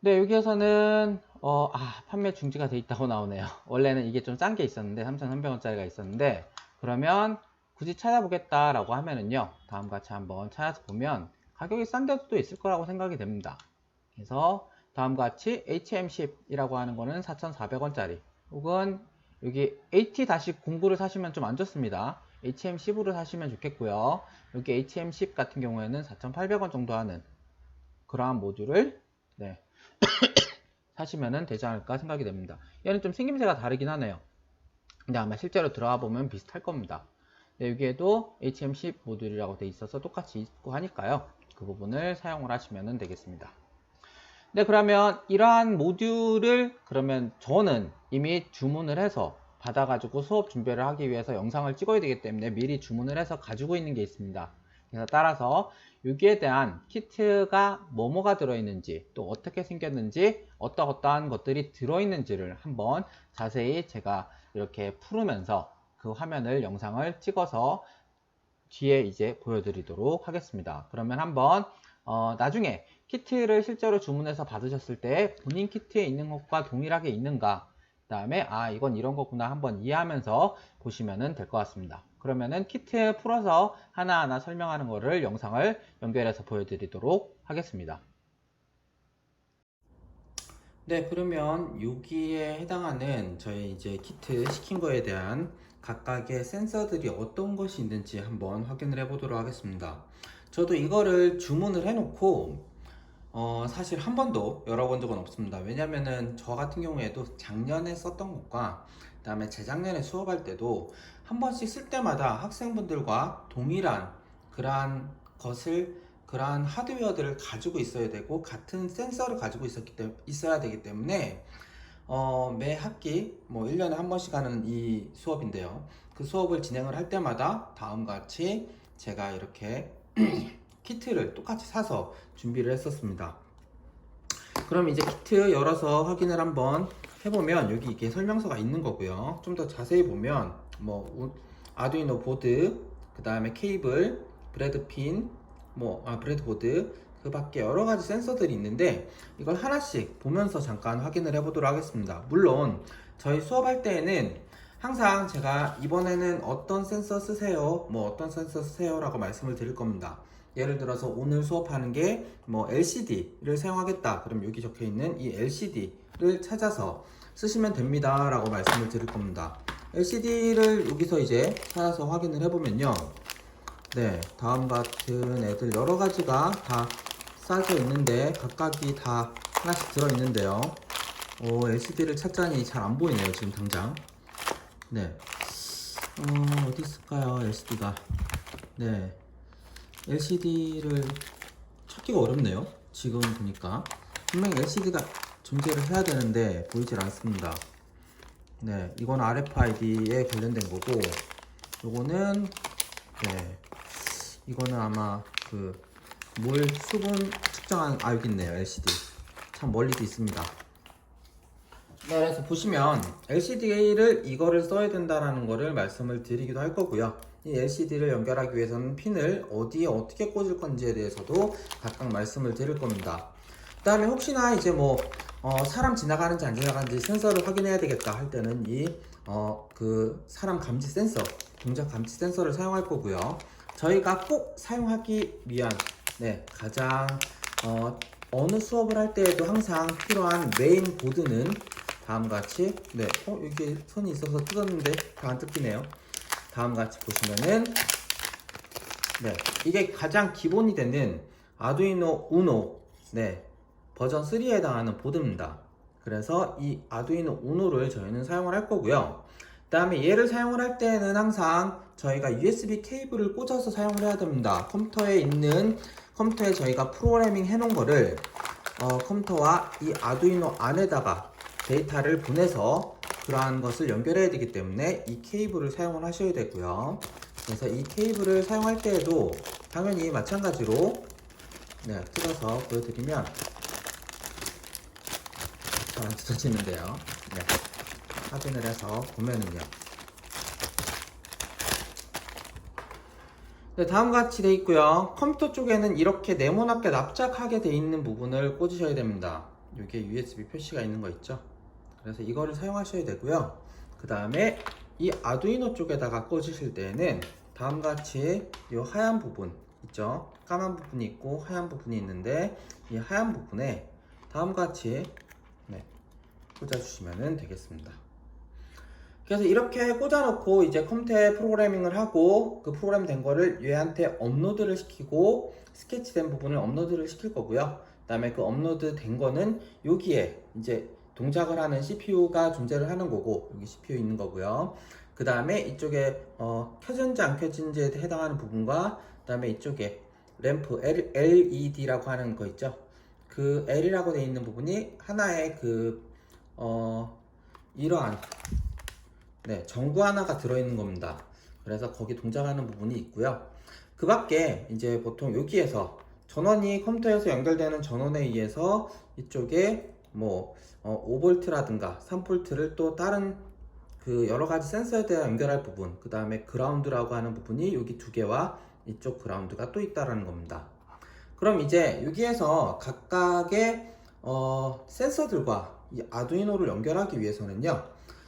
네, 여기에서는 판매 중지가 돼 있다고 나오네요. 원래는 이게 좀 싼 게 있었는데 3,300원짜리가 있었는데, 그러면 굳이 찾아보겠다라고 하면은요, 다음과 같이 한번 찾아서 보면 가격이 싼 데도 또 있을 거라고 생각이 됩니다. 그래서 다음과 같이 HM10이라고 하는 거는 4,400원짜리, 혹은 여기 AT-09를 사시면 좀 안 좋습니다. HM10으로 사시면 좋겠고요. 여기 HM10 같은 경우에는 4,800원 정도 하는 그러한 모듈을 사시면 되지 않을까 생각이 됩니다. 얘는 좀 생김새가 다르긴 하네요. 근데 아마 실제로 들어가 보면 비슷할 겁니다. 여기에도 HM10 모듈이라고 돼 있어서 똑같이 있고 하니까요. 그 부분을 사용을 하시면 되겠습니다. 네, 그러면 이러한 모듈을 그러면 저는 이미 주문을 해서 받아가지고 수업 준비를 하기 위해서 영상을 찍어야 되기 때문에 미리 주문을 해서 가지고 있는 게 있습니다. 그래서 따라서 여기에 대한 키트가 뭐뭐가 들어있는지, 또 어떻게 생겼는지, 어떠한 것들이 들어있는지를 한번 자세히 제가 이렇게 풀으면서 그 화면을 영상을 찍어서 뒤에 이제 보여드리도록 하겠습니다. 그러면 한번 나중에 키트를 실제로 주문해서 받으셨을 때 본인 키트에 있는 것과 동일하게 있는가, 그 다음에 이건 이런 거구나 한번 이해하면서 보시면 될 것 같습니다. 그러면은 키트 풀어서 하나하나 설명하는 거를 영상을 연결해서 보여드리도록 하겠습니다. 네, 그러면 여기에 해당하는 저희 이제 키트 시킨 거에 대한 각각의 센서들이 어떤 것이 있는지 한번 확인을 해 보도록 하겠습니다. 저도 이거를 주문을 해 놓고 사실 한 번도 열어본 적은 없습니다. 왜냐면은 저 같은 경우에도 작년에 썼던 것과 그 다음에 재작년에 수업할 때도 한 번씩 쓸 때마다 학생분들과 동일한 그러한 하드웨어들을 가지고 있어야 되고 같은 센서를 가지고 있어야 되기 때문에 매 학기 1년에 한 번씩 하는 이 수업인데요. 그 수업을 진행을 할 때마다 다음과 같이 제가 이렇게 키트를 똑같이 사서 준비를 했었습니다. 그럼 이제 키트 열어서 확인을 한번 해보면 여기 이게 설명서가 있는 거고요. 좀 더 자세히 보면 아두이노 보드, 그 다음에 케이블, 브레드핀, 브레드보드, 그 밖에 여러 가지 센서들이 있는데 이걸 하나씩 보면서 잠깐 확인을 해보도록 하겠습니다. 물론 저희 수업할 때에는 항상 제가 이번에는 어떤 센서 쓰세요, 어떤 센서 쓰세요 라고 말씀을 드릴 겁니다. 예를 들어서 오늘 수업하는 게 LCD를 사용하겠다. 그럼 여기 적혀 있는 이 LCD를 찾아서 쓰시면 됩니다 라고 말씀을 드릴 겁니다. LCD를 여기서 이제 찾아서 확인을 해보면요, 네, 다음 같은 애들 여러 가지가 다 싸져 있는데 각각이 다 하나씩 들어 있는데요. LCD를 찾자니 잘 안 보이네요 지금 당장. 네, 어디 있을까요 LCD가. 네, LCD를 찾기가 어렵네요 지금 보니까. 분명히 LCD가 존재를 해야 되는데 보이질 않습니다. 네, 이건 RFID에 관련된 거고, 요거는 이거는 아마 몰 수분 측정한, 여기 있네요 LCD. 참 멀리도 있습니다. 네, 그래서 보시면 LCD를 이거를 써야 된다라는 거를 말씀을 드리기도 할 거고요. 이 LCD를 연결하기 위해서는 핀을 어디에 어떻게 꽂을 건지에 대해서도 각각 말씀을 드릴 겁니다. 그 다음에 혹시나 이제 사람 지나가는지 안 지나가는지 센서를 확인해야 되겠다 할 때는 그 사람 감지 센서, 동작 감지 센서를 사용할 거고요. 저희가 꼭 사용하기 위한 가장 어느 수업을 할 때에도 항상 필요한 메인 보드는 다음과 같이 여기 선이 있어서 뜯었는데 다 안 뜯기네요. 다음과 같이 보시면은 이게 가장 기본이 되는 아두이노 우노 버전 3에 해당하는 보드입니다. 그래서 이 아두이노 우노를 저희는 사용을 할 거고요. 그 다음에 얘를 사용을 할 때는 항상 저희가 USB 케이블을 꽂아서 사용을 해야 됩니다. 컴퓨터에 저희가 프로그래밍 해놓은 거를 컴퓨터와 이 아두이노 안에다가 데이터를 보내서 그러한 것을 연결해야 되기 때문에 이 케이블을 사용을 하셔야 되고요. 그래서 이 케이블을 사용할 때에도 당연히 마찬가지로 뜯어서 보여드리면 잘 안 뜯어지는데요. 확인을 해서 보면은요, 다음과 같이 되어 있고요. 컴퓨터 쪽에는 이렇게 네모나게 납작하게 되어 있는 부분을 꽂으셔야 됩니다. 여기에 USB 표시가 있는 거 있죠. 그래서 이거를 사용하셔야 되고요. 그 다음에 이 아두이노 쪽에다가 꽂으실 때는 다음과 같이 이 하얀 부분 있죠. 까만 부분이 있고 하얀 부분이 있는데 이 하얀 부분에 다음과 같이 꽂아주시면 되겠습니다. 그래서 이렇게 꽂아놓고 이제 컴퓨터에 프로그래밍을 하고 그 프로그램 된 거를 얘한테 업로드를 시키고 스케치된 부분을 업로드를 시킬 거고요. 그 다음에 그 업로드 된 거는 여기에 이제 동작을 하는 CPU가 존재를 하는 거고 여기 CPU 있는 거고요. 그 다음에 이쪽에 켜진지 안 켜진지에 해당하는 부분과 그 다음에 이쪽에 램프 LED라고 하는 거 있죠. 그 L이라고 되어 있는 부분이 하나의 이러한 전구 하나가 들어있는 겁니다. 그래서 거기 동작하는 부분이 있고요. 그 밖에 이제 보통 여기에서 전원이 컴퓨터에서 연결되는 전원에 의해서 이쪽에 뭐 5V라든가 3V를 또 다른 그 여러 가지 센서에 대해 연결할 부분, 그 다음에 그라운드라고 하는 부분이 여기 두 개와 이쪽 그라운드가 또 있다라는 겁니다. 그럼 이제 여기에서 각각의 센서들과 이 아두이노를 연결하기 위해서는요,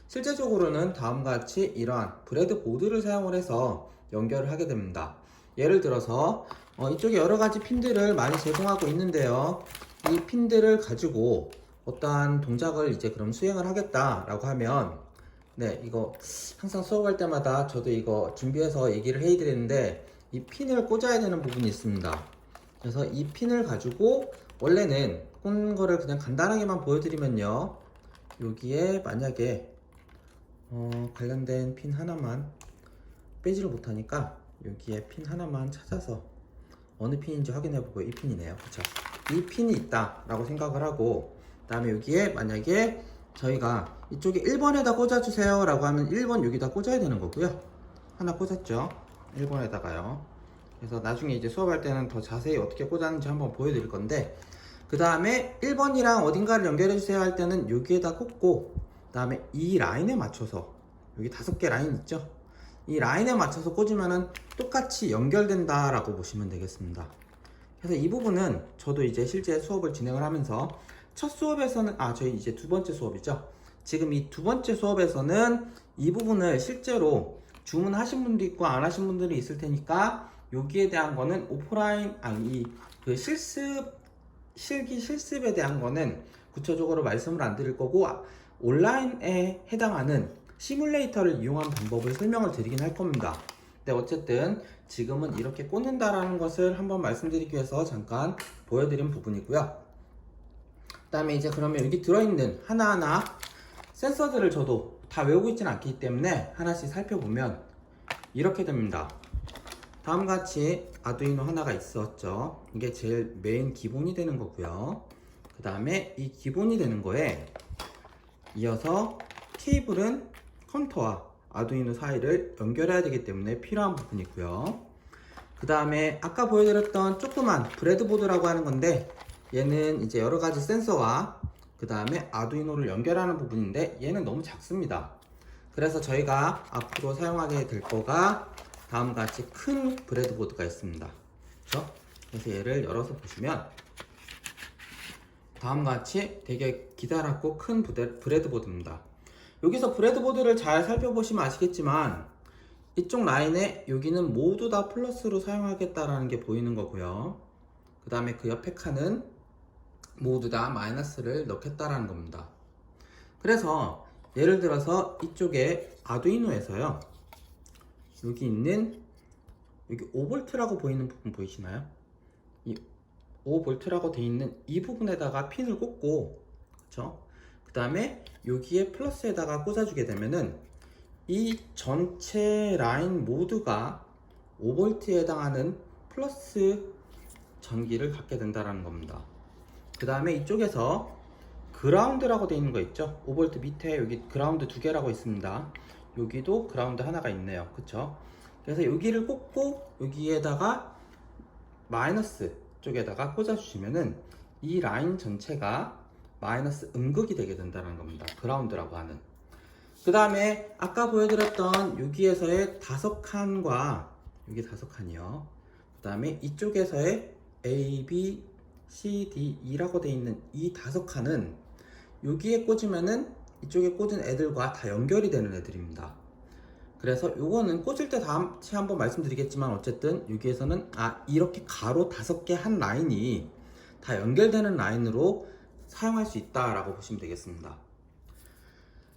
실제적으로는 다음과 같이 이러한 브레드보드를 사용을 해서 연결을 하게 됩니다. 예를 들어서 이쪽에 여러 가지 핀들을 많이 제공하고 있는데요, 이 핀들을 가지고 어떠한 동작을 이제 그럼 수행을 하겠다라고 하면 이거 항상 수업할 때마다 저도 이거 준비해서 얘기를 해드리는데 이 핀을 꽂아야 되는 부분이 있습니다. 그래서 이 핀을 가지고 원래는 꽂는 거를 그냥 간단하게만 보여드리면요, 여기에 만약에 관련된 핀 하나만 빼지를 못하니까 여기에 핀 하나만 찾아서 어느 핀인지 확인해보고 이 핀이네요. 그쵸? 이 핀이 있다 라고 생각을 하고, 그 다음에 여기에 만약에 저희가 이쪽에 1번에다 꽂아주세요 라고 하면 1번 여기다 꽂아야 되는 거고요. 하나 꽂았죠? 1번에다가요. 그래서 나중에 이제 수업할 때는 더 자세히 어떻게 꽂았는지 한번 보여드릴 건데, 그 다음에 1번이랑 어딘가를 연결해주세요 할 때는 여기에다 꽂고, 그 다음에 이 라인에 맞춰서 여기 5개 라인 있죠? 이 라인에 맞춰서 꽂으면은 똑같이 연결된다 라고 보시면 되겠습니다. 그래서 이 부분은 저도 이제 실제 수업을 진행을 하면서 첫 수업에서는 저희 이제 두 번째 수업이죠. 지금 이 두 번째 수업에서는 이 부분을 실제로 주문하신 분도 있고 안 하신 분들이 있을 테니까 여기에 대한 거는 오프라인 그 실기 실습에 대한 거는 구체적으로 말씀을 안 드릴 거고, 온라인에 해당하는 시뮬레이터를 이용한 방법을 설명을 드리긴 할 겁니다. 근데 어쨌든 지금은 이렇게 꽂는다라는 것을 한번 말씀드리기 위해서 잠깐 보여드린 부분이고요. 그 다음에 이제 그러면 여기 들어있는 하나하나 센서들을 저도 다 외우고 있지는 않기 때문에 하나씩 살펴보면 이렇게 됩니다. 다음과 같이 아두이노 하나가 있었죠. 이게 제일 메인 기본이 되는 거고요. 그 다음에 이 기본이 되는 거에 이어서 케이블은 컴퓨터와 아두이노 사이를 연결해야 되기 때문에 필요한 부분이고요. 그 다음에 아까 보여드렸던 조그만 브레드보드라고 하는 건데, 얘는 이제 여러 가지 센서와 그 다음에 아두이노를 연결하는 부분인데 얘는 너무 작습니다. 그래서 저희가 앞으로 사용하게 될 거가 다음과 같이 큰 브레드보드가 있습니다. 그렇죠? 그래서 얘를 열어서 보시면 다음과 같이 되게 기다랗고 큰 브레드보드입니다. 여기서 브레드보드를 잘 살펴보시면 아시겠지만 이쪽 라인에 여기는 모두 다 플러스로 사용하겠다라는 게 보이는 거고요. 그 다음에 그 옆에 칸은 모두 다 마이너스를 넣겠다라는 겁니다. 그래서 예를 들어서 이쪽에 아두이노에서요, 여기 있는 여기 5V라고 보이는 부분 보이시나요? 이 5V라고 되어 있는 이 부분에다가 핀을 꽂고, 그쵸? 그 다음에 여기에 플러스에다가 꽂아주게 되면은 이 전체 라인 모두가 5V에 해당하는 플러스 전기를 갖게 된다는 겁니다. 그 다음에 이쪽에서 그라운드라고 되어 있는 거 있죠? 5V 밑에 여기 그라운드 2개라고 있습니다. 여기도 그라운드 하나가 있네요. 그쵸? 그래서 여기를 꽂고 여기에다가 마이너스 쪽에다가 꽂아주시면은 이 라인 전체가 마이너스 음극이 되게 된다는 겁니다. 그라운드라고 하는. 그 다음에 아까 보여드렸던 여기에서의 5칸과 여기 5칸이요. 그 다음에 이쪽에서의 A, B, CDE라고 되어 있는 이 5칸은 여기에 꽂으면은 이쪽에 꽂은 애들과 다 연결이 되는 애들입니다. 그래서 요거는 꽂을 때 다음에 한번 말씀드리겠지만 어쨌든 여기에서는 이렇게 가로 5개 한 라인이 다 연결되는 라인으로 사용할 수 있다라고 보시면 되겠습니다.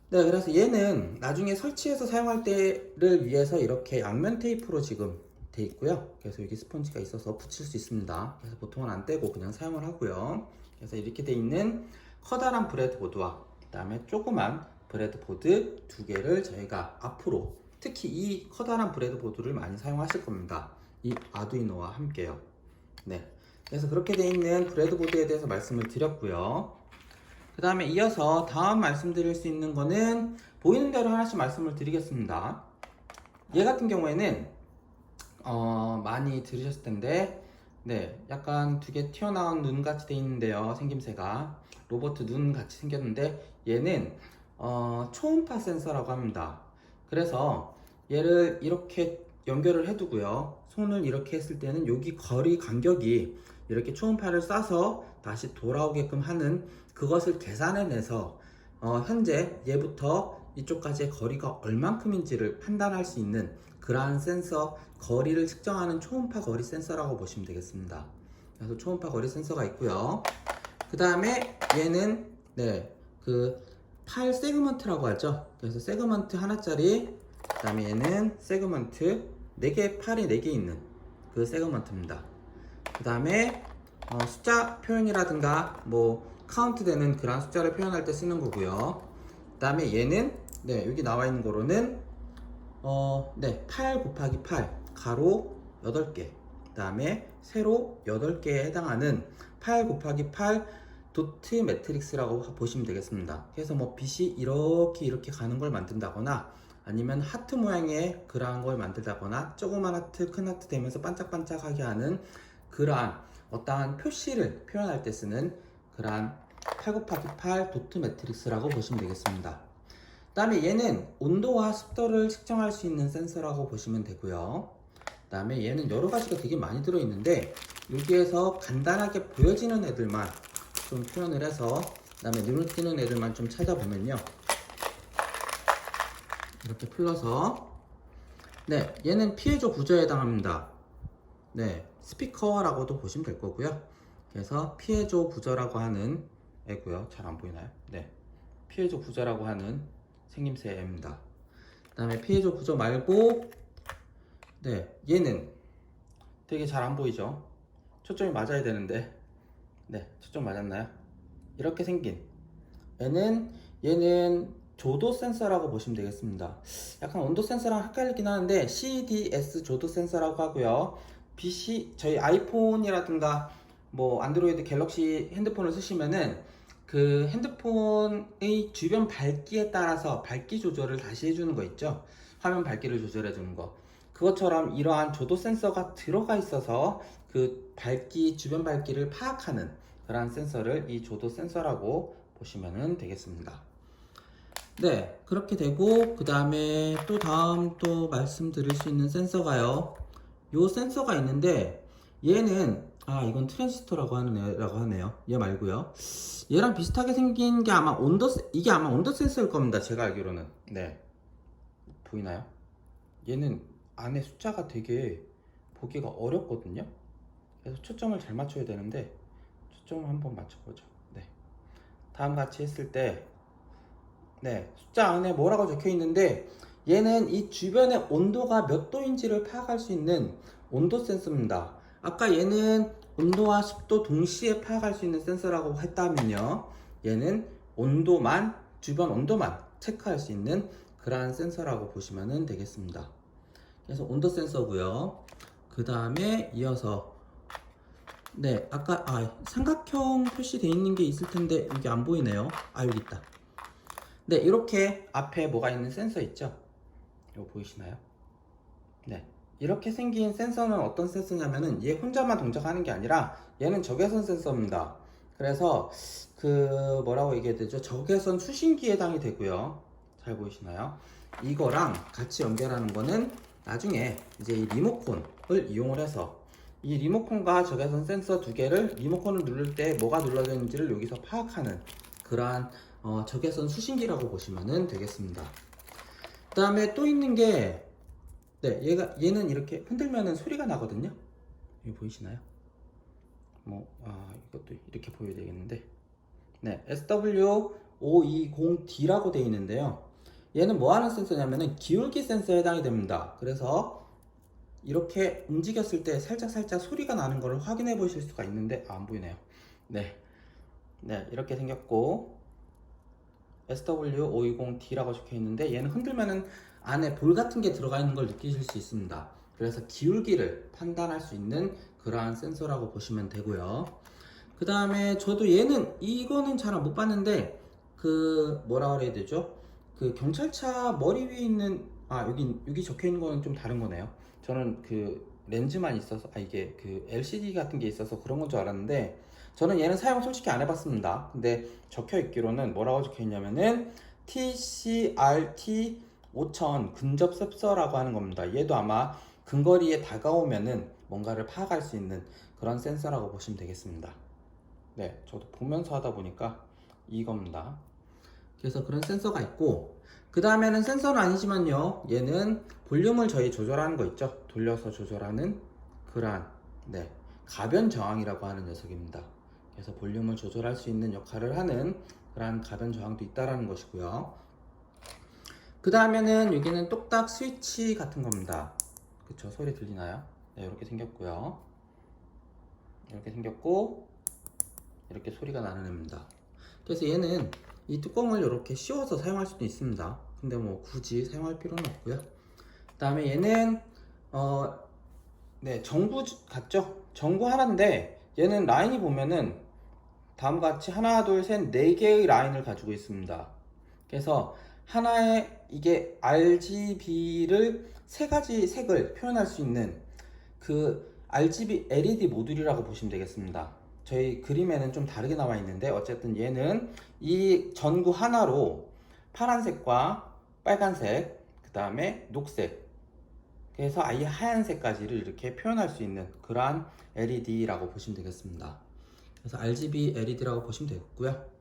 네, 그래서 얘는 나중에 설치해서 사용할 때를 위해서 이렇게 양면 테이프로 지금 돼 있고요. 그래서 여기 스펀지가 있어서 붙일 수 있습니다. 그래서 보통은 안 떼고 그냥 사용을 하고요. 그래서 이렇게 돼 있는 커다란 브레드보드와 그 다음에 조그만 브레드보드 2개를 저희가 앞으로 특히 이 커다란 브레드보드를 많이 사용하실 겁니다. 이 아두이노와 함께요. 네, 그래서 그렇게 돼 있는 브레드보드에 대해서 말씀을 드렸고요. 그 다음에 이어서 다음 말씀드릴 수 있는 거는 보이는 대로 하나씩 말씀을 드리겠습니다. 얘 같은 경우에는 많이 들으셨을 텐데, 네, 약간 2개 튀어나온 눈 같이 돼 있는데요. 생김새가 로봇 눈 같이 생겼는데 얘는 초음파 센서라고 합니다. 그래서 얘를 이렇게 연결을 해두고요. 손을 이렇게 했을 때는 여기 거리 간격이 이렇게 초음파를 쏴서 다시 돌아오게끔 하는 그것을 계산해내서 현재 얘부터 이쪽까지의 거리가 얼만큼인지를 판단할 수 있는 그러한 센서, 거리를 측정하는 초음파 거리 센서라고 보시면 되겠습니다. 그래서 초음파 거리 센서가 있고요. 그 다음에 얘는 그 팔 세그먼트라고 하죠. 그래서 세그먼트 하나짜리, 그 다음에 얘는 세그먼트 4개, 팔이 4개 있는 그 세그먼트입니다. 그 다음에 숫자 표현이라든가 뭐 카운트 되는 그런 숫자를 표현할 때 쓰는 거고요. 그 다음에 얘는 여기 나와 있는 거로는 8 곱하기 8 가로 8개, 그 다음에 세로 8개에 해당하는 8 곱하기 8 도트 매트릭스라고 보시면 되겠습니다. 그래서 뭐 빛이 이렇게 가는 걸 만든다거나 아니면 하트 모양의 그러한 걸 만들다거나 조그만 하트, 큰 하트 되면서 반짝반짝하게 하는 그러한 어떠한 표시를 표현할 때 쓰는 그러한 8 곱하기 8 도트 매트릭스라고 보시면 되겠습니다. 그 다음에 얘는 온도와 습도를 측정할 수 있는 센서라고 보시면 되고요. 그 다음에 얘는 여러 가지가 되게 많이 들어있는데 여기에서 간단하게 보여지는 애들만 좀 표현을 해서 그 다음에 눈에 띄는 애들만 좀 찾아보면요, 이렇게 풀러서 얘는 피에조 구조에 해당합니다. 스피커라고도 보시면 될 거고요. 그래서 피에조 구조라고 하는 애고요. 잘 안 보이나요? 피에조 구조라고 하는 생김새입니다. 그 다음에 피에조 구조 말고 얘는 되게 잘 안 보이죠? 초점이 맞아야 되는데 초점 맞았나요? 이렇게 생긴 얘는 조도 센서라고 보시면 되겠습니다. 약간 온도 센서랑 헷갈리긴 하는데 CDS 조도 센서라고 하고요. 빛이 저희 아이폰이라든가 뭐 안드로이드 갤럭시 핸드폰을 쓰시면은 그 핸드폰의 주변 밝기에 따라서 밝기 조절을 다시 해주는 거 있죠. 화면 밝기를 조절해 주는 거. 그것처럼 이러한 조도 센서가 들어가 있어서 그 밝기, 주변 밝기를 파악하는 그러한 센서를 이 조도 센서라고 보시면 되겠습니다. 그렇게 되고 그 다음에 다음 말씀드릴 수 있는 센서가요, 요 센서가 있는데 얘는 이건 트랜지스터라고 하네요. 얘 말고요. 얘랑 비슷하게 생긴 게 아마 이게 아마 온도 센서일 겁니다. 제가 알기로는. 보이나요? 얘는 안에 숫자가 되게 보기가 어렵거든요. 그래서 초점을 잘 맞춰야 되는데 초점을 한번 맞춰보죠. 다음 같이 했을 때 숫자 안에 뭐라고 적혀 있는데 얘는 이 주변의 온도가 몇 도인지를 파악할 수 있는 온도 센서입니다. 아까 얘는 온도와 습도 동시에 파악할 수 있는 센서라고 했다면요, 얘는 온도만, 주변 온도만 체크할 수 있는 그러한 센서라고 보시면 되겠습니다. 그래서 온도 센서고요. 그 다음에 이어서 아까 삼각형 표시되어 있는 게 있을 텐데 여기 안 보이네요. 여기 있다. 이렇게 앞에 뭐가 있는 센서 있죠? 이거 보이시나요? 이렇게 생긴 센서는 어떤 센서냐면은 얘 혼자만 동작하는 게 아니라 얘는 적외선 센서입니다. 그래서 그 뭐라고 얘기해야 되죠? 적외선 수신기에 해당이 되고요. 잘 보이시나요? 이거랑 같이 연결하는 거는 나중에 이제 이 리모컨을 이용을 해서 이 리모컨과 적외선 센서 두 개를 리모컨을 누를 때 뭐가 눌러져 있는지를 여기서 파악하는 그러한 적외선 수신기라고 보시면 되겠습니다. 그 다음에 또 있는 게 네, 얘는 이렇게 흔들면은 소리가 나거든요. 여기 보이시나요? 이것도 이렇게 보여야 되겠는데, 네, SW520D라고 되어 있는데요. 얘는 뭐 하는 센서냐면은 기울기 센서에 해당이 됩니다. 그래서 이렇게 움직였을 때 살짝 소리가 나는 것을 확인해 보실 수가 있는데, 안 보이네요. 네, 이렇게 생겼고, SW520D라고 적혀 있는데, 얘는 흔들면은 안에 볼 같은 게 들어가 있는 걸 느끼실 수 있습니다. 그래서 기울기를 판단할 수 있는 그러한 센서라고 보시면 되고요. 그 다음에 저도 이거는 잘 못 봤는데, 뭐라 그래야 되죠? 경찰차 머리 위에 있는, 여기 적혀 있는 거는 좀 다른 거네요. 저는 렌즈만 있어서, 이게 LCD 같은 게 있어서 그런 건 줄 알았는데, 저는 얘는 사용 솔직히 안 해봤습니다. 근데 적혀 있기로는 뭐라고 적혀 있냐면은, TCRT 5000 근접 셉서라고 하는 겁니다. 얘도 아마 근거리에 다가오면은 뭔가를 파악할 수 있는 그런 센서라고 보시면 되겠습니다. 네, 저도 보면서 하다 보니까 이겁니다. 그래서 그런 센서가 있고, 그 다음에는 센서는 아니지만요, 얘는 볼륨을 저희 조절하는 거 있죠. 돌려서 조절하는 그러한 가변 저항이라고 하는 녀석입니다. 그래서 볼륨을 조절할 수 있는 역할을 하는 그러한 가변 저항도 있다라는 것이고요. 그 다음에는 여기는 똑딱 스위치 같은 겁니다. 그쵸, 소리 들리나요? 네, 이렇게 생겼고요. 이렇게 생겼고, 이렇게 소리가 나는 애입니다. 그래서 얘는 이 뚜껑을 이렇게 씌워서 사용할 수도 있습니다. 근데 뭐 굳이 사용할 필요는 없고요. 그 다음에 얘는 전구 같죠? 전구 하나인데, 얘는 라인이 보면은 다음과 같이 하나, 둘, 셋, 4개의 라인을 가지고 있습니다. 그래서 하나의 이게 RGB를 3가지 색을 표현할 수 있는 RGB LED 모듈이라고 보시면 되겠습니다. 저희 그림에는 좀 다르게 나와 있는데, 어쨌든 얘는 이 전구 하나로 파란색과 빨간색, 그 다음에 녹색, 그래서 아예 하얀색까지를 이렇게 표현할 수 있는 그러한 LED라고 보시면 되겠습니다. 그래서 RGB LED라고 보시면 되겠고요.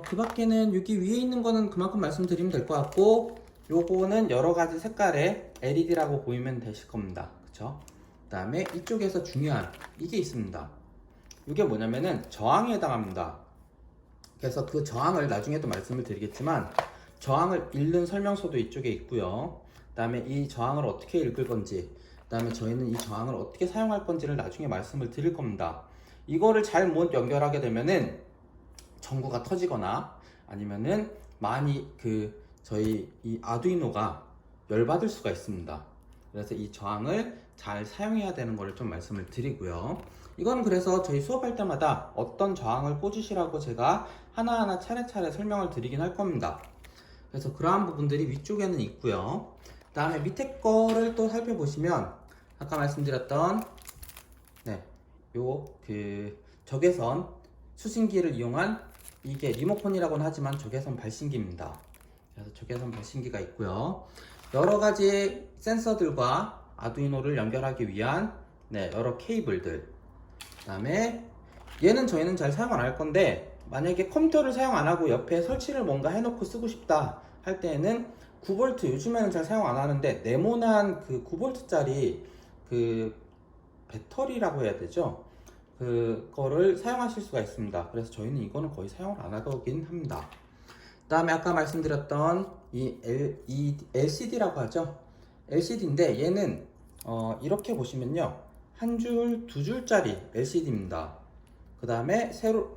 그 밖에는 여기 위에 있는 거는 그만큼 말씀드리면 될 것 같고, 요거는 여러가지 색깔의 LED라고 보이면 되실 겁니다. 그쵸? 그 다음에 이쪽에서 중요한 이게 있습니다. 이게 뭐냐면은 저항에 해당합니다. 그래서 그 저항을 나중에도 말씀을 드리겠지만, 저항을 읽는 설명서도 이쪽에 있고요. 그 다음에 이 저항을 어떻게 읽을 건지, 그 다음에 저희는 이 저항을 어떻게 사용할 건지를 나중에 말씀을 드릴 겁니다. 이거를 잘못 연결하게 되면은 전구가 터지거나, 아니면은 많이 저희 이 아두이노가 열받을 수가 있습니다. 그래서 이 저항을 잘 사용해야 되는 거를 좀 말씀을 드리고요. 이건 그래서 저희 수업할 때마다 어떤 저항을 꽂으시라고 제가 하나하나 차례차례 설명을 드리긴 할 겁니다. 그래서 그러한 부분들이 위쪽에는 있고요. 그 다음에 밑에 거를 또 살펴보시면, 아까 말씀드렸던 적외선 수신기를 이용한, 이게 리모컨이라고는 하지만 적외선 발신기입니다. 그래서 적외선 발신기가 있고요. 여러 가지 센서들과 아두이노를 연결하기 위한 여러 케이블들. 그 다음에 얘는 저희는 잘 사용 안 할 건데, 만약에 컴퓨터를 사용 안 하고 옆에 설치를 뭔가 해놓고 쓰고 싶다 할 때에는 9V, 요즘에는 잘 사용 안 하는데 네모난 9V짜리 배터리라고 해야 되죠? 그거를 사용하실 수가 있습니다. 그래서 저희는 이거는 거의 사용을 안 하긴 합니다. 그 다음에 아까 말씀드렸던 이 LCD라고 하죠. LCD인데 얘는 이렇게 보시면요, 한 줄, 2줄짜리 LCD입니다. 그 다음에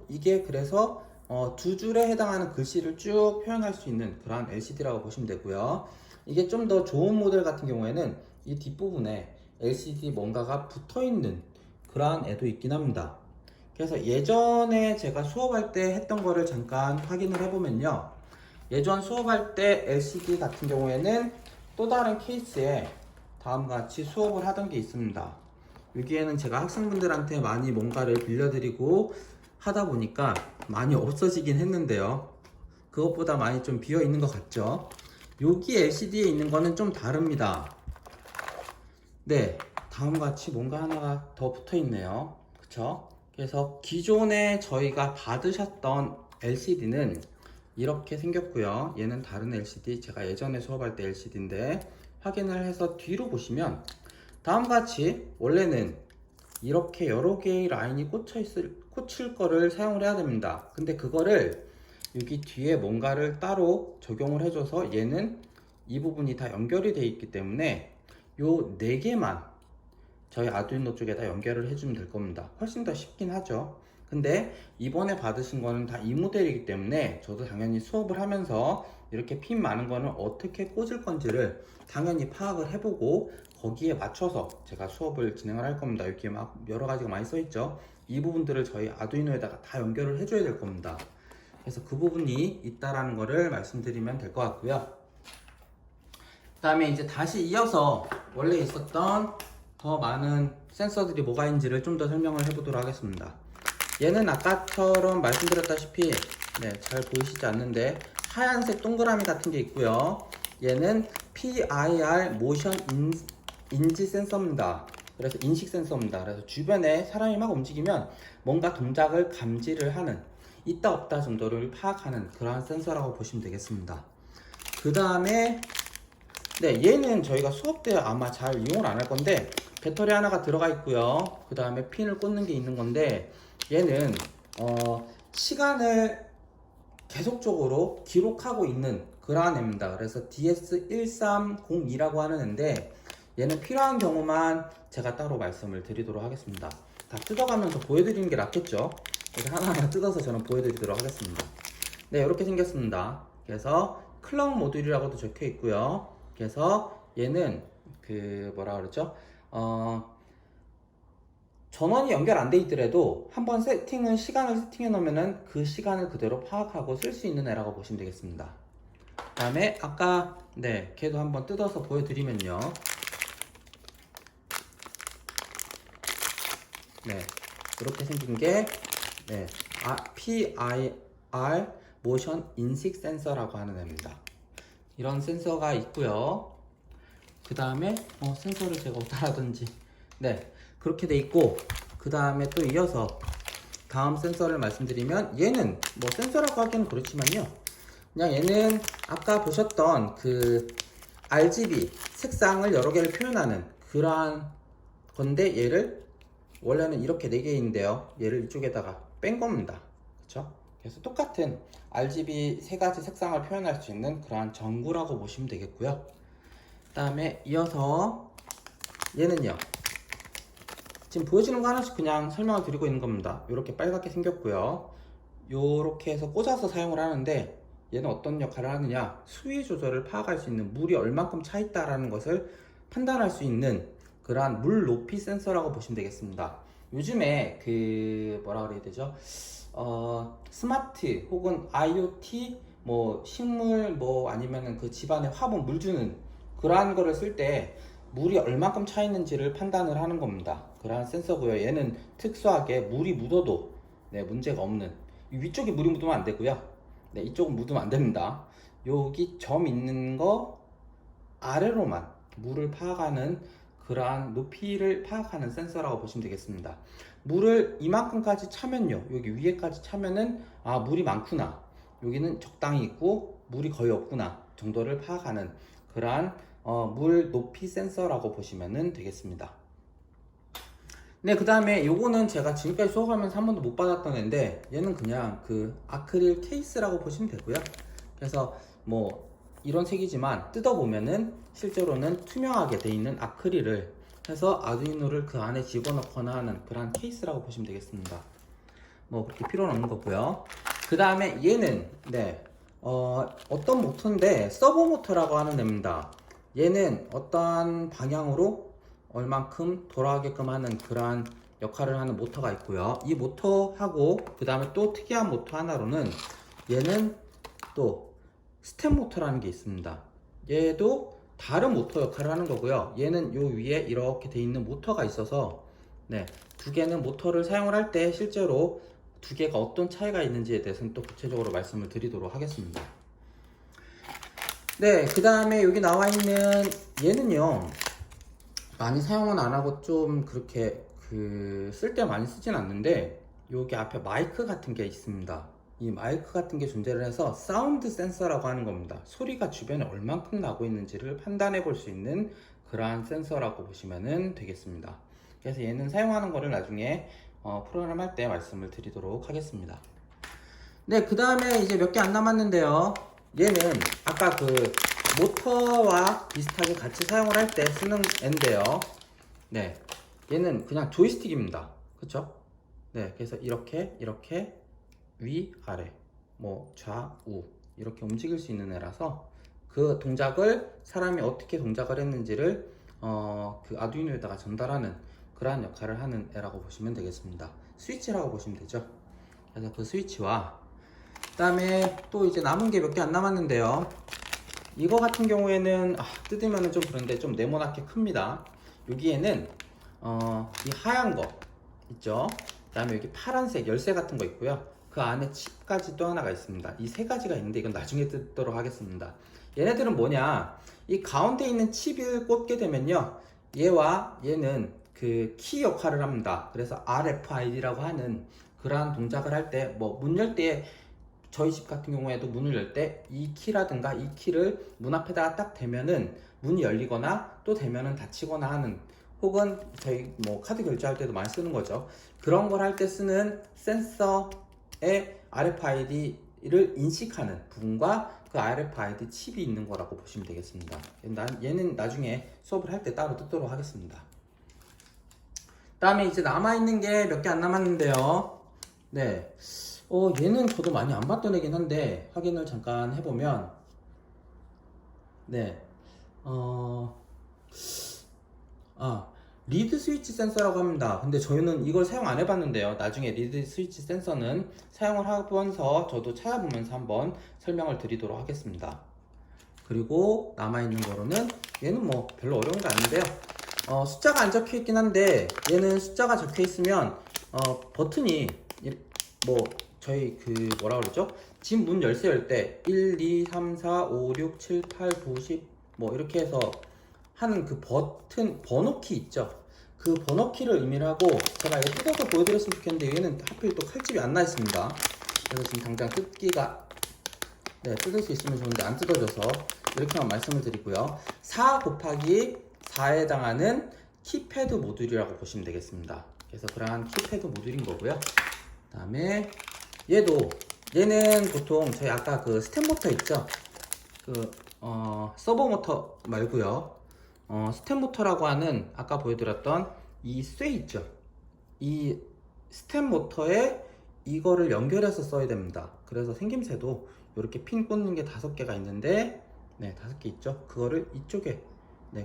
이게 그래서 2줄에 해당하는 글씨를 쭉 표현할 수 있는 그런 LCD라고 보시면 되고요. 이게 좀 더 좋은 모델 같은 경우에는 이 뒷부분에 LCD 뭔가가 붙어있는 그러한 애도 있긴 합니다. 그래서 예전에 제가 수업할 때 했던 거를 잠깐 확인을 해보면요, 예전 수업할 때 LCD 같은 경우에는 또 다른 케이스에 다음과 같이 수업을 하던 게 있습니다. 여기에는 제가 학생분들한테 많이 뭔가를 빌려드리고 하다 보니까 많이 없어지긴 했는데요, 그것보다 많이 좀 비어 있는 것 같죠. 여기 LCD에 있는 거는 좀 다릅니다. 다음과 같이 뭔가 하나가 더 붙어 있네요. 그쵸? 그래서 기존에 저희가 받으셨던 LCD는 이렇게 생겼고요. 얘는 다른 LCD, 제가 예전에 수업할 때 LCD인데 확인을 해서 뒤로 보시면 다음과 같이 원래는 이렇게 여러 개의 라인이 꽂힐 거를 사용을 해야 됩니다. 근데 그거를 여기 뒤에 뭔가를 따로 적용을 해줘서 얘는 이 부분이 다 연결이 되어 있기 때문에 요 4개만 저희 아두이노 쪽에다 연결을 해주면 될 겁니다. 훨씬 더 쉽긴 하죠. 근데 이번에 받으신 거는 다 이 모델이기 때문에 저도 당연히 수업을 하면서 이렇게 핀 많은 거는 어떻게 꽂을 건지를 당연히 파악을 해보고 거기에 맞춰서 제가 수업을 진행을 할 겁니다. 이렇게 막 여러 가지가 많이 써 있죠. 이 부분들을 저희 아두이노에다가 다 연결을 해줘야 될 겁니다. 그래서 그 부분이 있다라는 거를 말씀드리면 될 것 같고요. 그 다음에 이제 다시 이어서 원래 있었던 더 많은 센서들이 뭐가 있는지를 좀 더 설명을 해보도록 하겠습니다. 얘는 아까처럼 말씀드렸다시피 잘 보이시지 않는데 하얀색 동그라미 같은 게 있고요. 얘는 PIR 모션 인지 센서입니다. 그래서 인식 센서입니다. 그래서 주변에 사람이 막 움직이면 뭔가 동작을 감지를 하는, 있다 없다 정도를 파악하는 그러한 센서라고 보시면 되겠습니다. 그 다음에 얘는 저희가 수업 때 아마 잘 이용을 안 할 건데 배터리 하나가 들어가 있고요. 그 다음에 핀을 꽂는 게 있는 건데 얘는 시간을 계속적으로 기록하고 있는 그러한 애입니다. 그래서 DS1302라고 하는 애인데 얘는 필요한 경우만 제가 따로 말씀을 드리도록 하겠습니다. 다 뜯어가면서 보여드리는 게 낫겠죠. 그래서 하나하나 뜯어서 저는 보여드리도록 하겠습니다. 네, 이렇게 생겼습니다. 그래서 클럭 모듈이라고도 적혀 있고요. 그래서 얘는 뭐라 그러죠? 전원이 연결 안 돼 있더라도 한번 시간을 세팅해 놓으면은 그 시간을 그대로 파악하고 쓸 수 있는 애라고 보시면 되겠습니다. 그 다음에 아까 걔도 한번 뜯어서 보여드리면요. 이렇게 생긴 게 PIR 모션 인식 센서라고 하는 애입니다. 이런 센서가 있고요. 그 다음에 센서를 제가 어디다 놔뒀는지 그렇게 돼 있고, 그 다음에 또 이어서 다음 센서를 말씀드리면 얘는 뭐 센서라고 하기는 그렇지만요, 그냥 얘는 아까 보셨던 그 RGB 색상을 여러 개를 표현하는 그러한 건데 얘를 원래는 이렇게 4개인데요 얘를 이쪽에다가 뺀 겁니다. 그쵸? 그래서 똑같은 RGB 3가지 색상을 표현할 수 있는 그러한 전구라고 보시면 되겠고요. 그 다음에 이어서 얘는요, 지금 보여지는 거 하나씩 그냥 설명을 드리고 있는 겁니다. 이렇게 빨갛게 생겼고요. 이렇게 해서 꽂아서 사용을 하는데 얘는 어떤 역할을 하느냐, 수위 조절을 파악할 수 있는, 물이 얼만큼 차 있다라는 것을 판단할 수 있는 그러한 물 높이 센서라고 보시면 되겠습니다. 요즘에 뭐라 그래야 되죠? 스마트 혹은 IoT 식물 아니면은 그 집안에 화분 물 주는 그러한 거를 쓸 때 물이 얼만큼 차 있는지를 판단을 하는 겁니다. 그러한 센서고요. 얘는 특수하게 물이 묻어도 문제가 없는, 위쪽에 물이 묻으면 안 되고요. 이쪽은 묻으면 안 됩니다. 여기 점 있는 거 아래로만 물을 파악하는 그러한 높이를 파악하는 센서라고 보시면 되겠습니다. 물을 이만큼까지 차면요, 여기 위에까지 차면은 물이 많구나, 여기는 적당히 있고 물이 거의 없구나 정도를 파악하는 그러한 물 높이 센서라고 보시면 되겠습니다. 그 다음에 요거는 제가 지금까지 수업하면서 한 번도 못 받았던 애인데 얘는 그냥 그 아크릴 케이스라고 보시면 되고요. 그래서 이런 색이지만 뜯어보면은 실제로는 투명하게 돼 있는 아크릴을 해서 아두이노를 그 안에 집어넣거나 하는 그런 케이스라고 보시면 되겠습니다. 그렇게 필요는 없는 거고요. 그 다음에 얘는 어떤 모터인데 서버 모터라고 하는 애입니다. 얘는 어떤 방향으로 얼만큼 돌아가게끔 하는 그러한 역할을 하는 모터가 있고요. 이 모터하고 그 다음에 또 특이한 모터 하나로는 얘는 또 스텝 모터라는 게 있습니다. 얘도 다른 모터 역할을 하는 거고요. 얘는 요 위에 이렇게 돼 있는 모터가 있어서 2개는 모터를 사용을 할 때 실제로 2개가 어떤 차이가 있는지에 대해서는 또 구체적으로 말씀을 드리도록 하겠습니다. 그 다음에 여기 나와 있는 얘는요, 많이 사용은 안 하고 좀 그렇게 쓸 때 많이 쓰진 않는데, 여기 앞에 마이크 같은 게 있습니다. 이 마이크 같은 게 존재를 해서 사운드 센서라고 하는 겁니다. 소리가 주변에 얼만큼 나고 있는지를 판단해 볼 수 있는 그러한 센서라고 보시면 되겠습니다. 그래서 얘는 사용하는 거를 나중에 프로그램 할 때 말씀을 드리도록 하겠습니다. 네, 그 다음에 이제 몇 개 안 남았는데요. 얘는 아까 모터와 비슷하게 같이 사용을 할 때 쓰는 앤데요. 네, 얘는 그냥 조이스틱입니다. 그쵸? 네, 그래서 이렇게 위, 아래, 뭐 좌우 이렇게 움직일 수 있는 애라서 그 동작을 사람이 어떻게 동작을 했는지를 그 아두이노에다가 전달하는 그러한 역할을 하는 애라고 보시면 되겠습니다. 스위치라고 보시면 되죠. 그래서 그 스위치와 그 다음에 또 이제 남은 게 몇 개 안 남았는데요. 이거 같은 경우에는 뜯으면 좀 그런데 좀 네모나게 큽니다. 여기에는 이 하얀 거 있죠. 그 다음에 여기 파란색 열쇠 같은 거 있고요. 그 안에 칩까지 또 하나가 있습니다. 이 세 가지가 있는데 이건 나중에 뜯도록 하겠습니다. 얘네들은 뭐냐, 이 가운데 있는 칩을 꽂게 되면요, 얘와 얘는 그 키 역할을 합니다. 그래서 RFID라고 하는 그러한 동작을 할 때, 뭐 문 열 때, 저희 집 같은 경우에도 문을 열 때 이 키라든가 이 키를 문 앞에다가 딱 대면은 문이 열리거나 또 대면은 닫히거나 하는, 혹은 저희 뭐 카드 결제할 때도 많이 쓰는 거죠. 그런 걸 할 때 쓰는 센서의 RFID를 인식하는 부분과 그 RFID 칩이 있는 거라고 보시면 되겠습니다. 얘는 나중에 수업을 할 때 따로 뜯도록 하겠습니다. 그 다음에 이제 남아있는 게 몇 개 안 남았는데요. 네. 얘는 저도 많이 안 봤던 애긴 한데, 확인을 잠깐 해보면, 네. 리드 스위치 센서라고 합니다. 근데 저희는 이걸 사용 안 해봤는데요. 나중에 리드 스위치 센서는 사용을 하면서 저도 찾아보면서 한번 설명을 드리도록 하겠습니다. 그리고 남아있는 거로는 얘는 뭐 별로 어려운 게 아닌데요. 숫자가 안 적혀 있긴 한데, 얘는 숫자가 적혀 있으면 버튼이 뭐 저희 뭐라 그러죠? 집 문 열쇠 열 때 1, 2, 3, 4, 5, 6, 7, 8, 9, 10 뭐 이렇게 해서 하는 그 버튼 번호키 있죠? 그 번호키를 의미를 하고, 제가 이거 뜯어서 보여드렸으면 좋겠는데 얘는 하필 또 칼집이 안 나 있습니다. 그래서 지금 당장 뜯기가, 네, 뜯을 수 있으면 좋은데 안 뜯어져서 이렇게만 말씀을 드리고요. 4 곱하기 4에 해당하는 키패드 모듈이라고 보시면 되겠습니다. 그래서 그러한 키패드 모듈인 거고요. 그 다음에 얘는 보통 저희 아까 그 스텝 모터 있죠? 서버 모터 말고요. 스텝 모터라고 하는 아까 보여드렸던 이 쇠 있죠? 이 스텝 모터에 이거를 연결해서 써야 됩니다. 그래서 생김새도 이렇게 핀 꽂는 게 5개가 있는데, 네, 5개 있죠? 그거를 이쪽에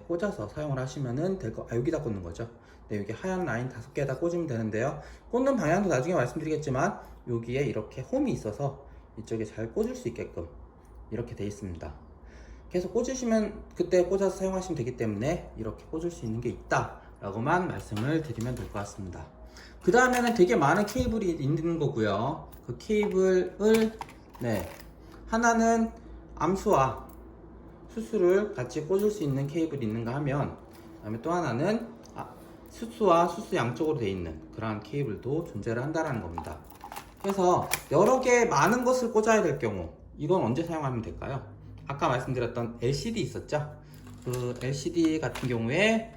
꽂아서 사용을 하시면은 여기다 꽂는 거죠. 네, 여기 하얀 라인 5개에다 꽂으면 되는데요. 꽂는 방향도 나중에 말씀드리겠지만, 여기에 이렇게 홈이 있어서 이쪽에 잘 꽂을 수 있게끔 이렇게 되어 있습니다. 계속 꽂으시면 그때 꽂아서 사용하시면 되기 때문에 이렇게 꽂을 수 있는 게 있다 라고만 말씀을 드리면 될 것 같습니다. 그 다음에는 되게 많은 케이블이 있는 거고요. 그 케이블을 하나는 암수와 수수를 같이 꽂을 수 있는 케이블이 있는가 하면, 그 다음에 또 하나는 수수와 수수 양쪽으로 되어 있는 그러한 케이블도 존재를 한다는 겁니다. 그래서 여러 개 많은 것을 꽂아야 될 경우, 이건 언제 사용하면 될까요? 아까 말씀드렸던 LCD 있었죠? 그 LCD 같은 경우에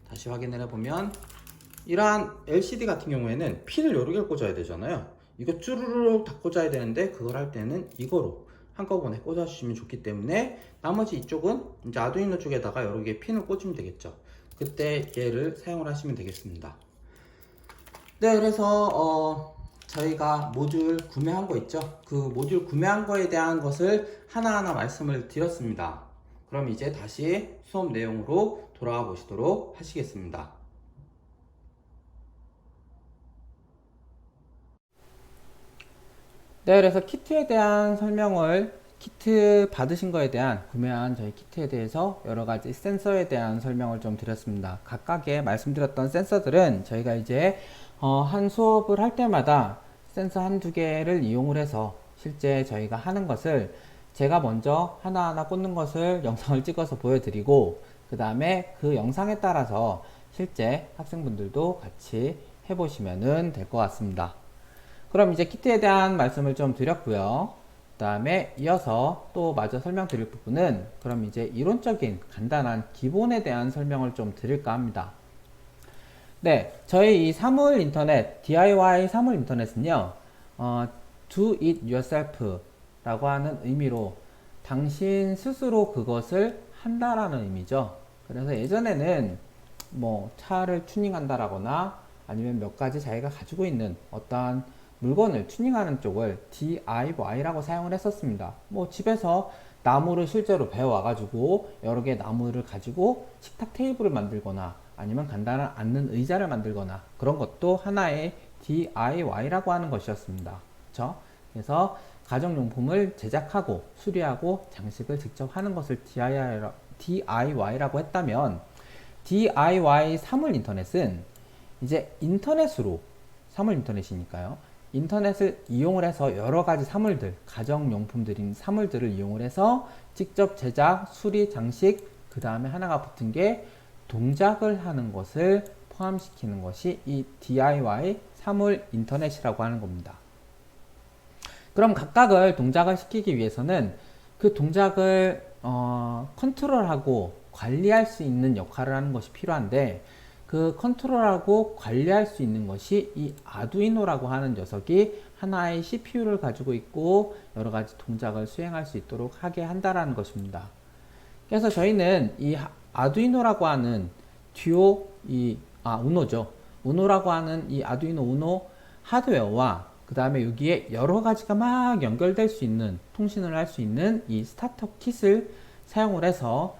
다시 확인을 해보면, 이러한 LCD 같은 경우에는 핀을 여러 개를 꽂아야 되잖아요. 이거 쭈루루룩 다 꽂아야 되는데, 그걸 할 때는 이거로 한꺼번에 꽂아주시면 좋기 때문에, 나머지 이쪽은 이제 아두이노 쪽에다가 여러 개의 핀을 꽂으면 되겠죠. 그때 얘를 사용을 하시면 되겠습니다. 네, 그래서 저희가 모듈 구매한 거 있죠? 그 모듈 구매한 거에 대한 것을 하나하나 말씀을 드렸습니다. 그럼 이제 다시 수업 내용으로 돌아가 보시도록 하시겠습니다. 네, 그래서 키트에 대한 설명을, 키트 받으신 거에 대한, 구매한 저희 키트에 대해서 여러 가지 센서에 대한 설명을 좀 드렸습니다. 각각의 말씀드렸던 센서들은 저희가 이제 한 수업을 할 때마다 센서 한두 개를 이용을 해서 실제 저희가 하는 것을, 제가 먼저 하나하나 꽂는 것을 영상을 찍어서 보여드리고, 그 다음에 그 영상에 따라서 실제 학생분들도 같이 해보시면 될 것 같습니다. 그럼 이제 키트에 대한 말씀을 좀 드렸고요. 그 다음에 이어서 또 마저 설명드릴 부분은 그럼 이제 이론적인 간단한 기본에 대한 설명을 좀 드릴까 합니다. 네, 저희 이 사물 인터넷, DIY 사물 인터넷은요, do it yourself 라고 하는 의미로 당신 스스로 그것을 한다라는 의미죠. 그래서 예전에는 뭐 차를 튜닝한다라거나 아니면 몇 가지 자기가 가지고 있는 어떠한 물건을 튜닝하는 쪽을 DIY라고 사용을 했었습니다. 뭐 집에서 나무를 실제로 베어와가지고 여러 개의 나무를 가지고 식탁 테이블을 만들거나 아니면 간단한 앉는 의자를 만들거나 그런 것도 하나의 DIY라고 하는 것이었습니다. 그렇죠? 그래서 가정용품을 제작하고 수리하고 장식을 직접 하는 것을 DIY라고 했다면 DIY 사물 인터넷은 이제 인터넷으로 사물 인터넷이니까요. 인터넷을 이용을 해서 여러 가지 사물들, 가정용품들인 사물들을 이용을 해서 직접 제작, 수리, 장식, 그 다음에 하나가 붙은 게 동작을 하는 것을 포함시키는 것이 이 DIY 사물 인터넷이라고 하는 겁니다. 그럼 각각을 동작을 시키기 위해서는 그 동작을 컨트롤하고 관리할 수 있는 역할을 하는 것이 필요한데 그 컨트롤하고 관리할 수 있는 것이 이 아두이노라고 하는 녀석이 하나의 CPU를 가지고 있고 여러 가지 동작을 수행할 수 있도록 하게 한다라는 것입니다. 그래서 저희는 이 아두이노라고 하는 우노죠. 우노라고 하는 이 아두이노 우노 하드웨어와 그 다음에 여기에 여러 가지가 막 연결될 수 있는 통신을 할 수 있는 이 스타터 킷을 사용을 해서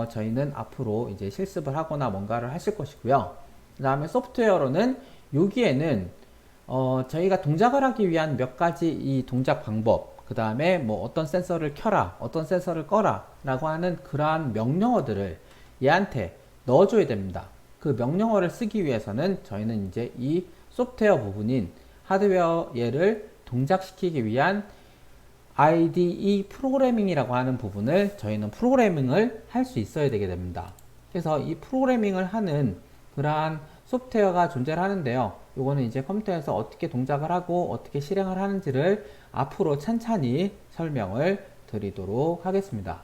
저희는 앞으로 이제 실습을 하거나 뭔가를 하실 것이고요. 그 다음에 소프트웨어로는 여기에는 저희가 동작을 하기 위한 몇 가지 이 동작 방법, 그 다음에 뭐 어떤 센서를 켜라, 어떤 센서를 꺼라 라고 하는 그러한 명령어들을 얘한테 넣어줘야 됩니다. 그 명령어를 쓰기 위해서는 저희는 이제 이 소프트웨어 부분인 하드웨어 얘를 동작시키기 위한 IDE 프로그래밍이라고 하는 부분을 저희는 프로그래밍을 할 수 있어야 되게 됩니다. 그래서 이 프로그래밍을 하는 그러한 소프트웨어가 존재를 하는데요. 요거는 이제 컴퓨터에서 어떻게 동작을 하고 어떻게 실행을 하는지를 앞으로 찬찬히 설명을 드리도록 하겠습니다.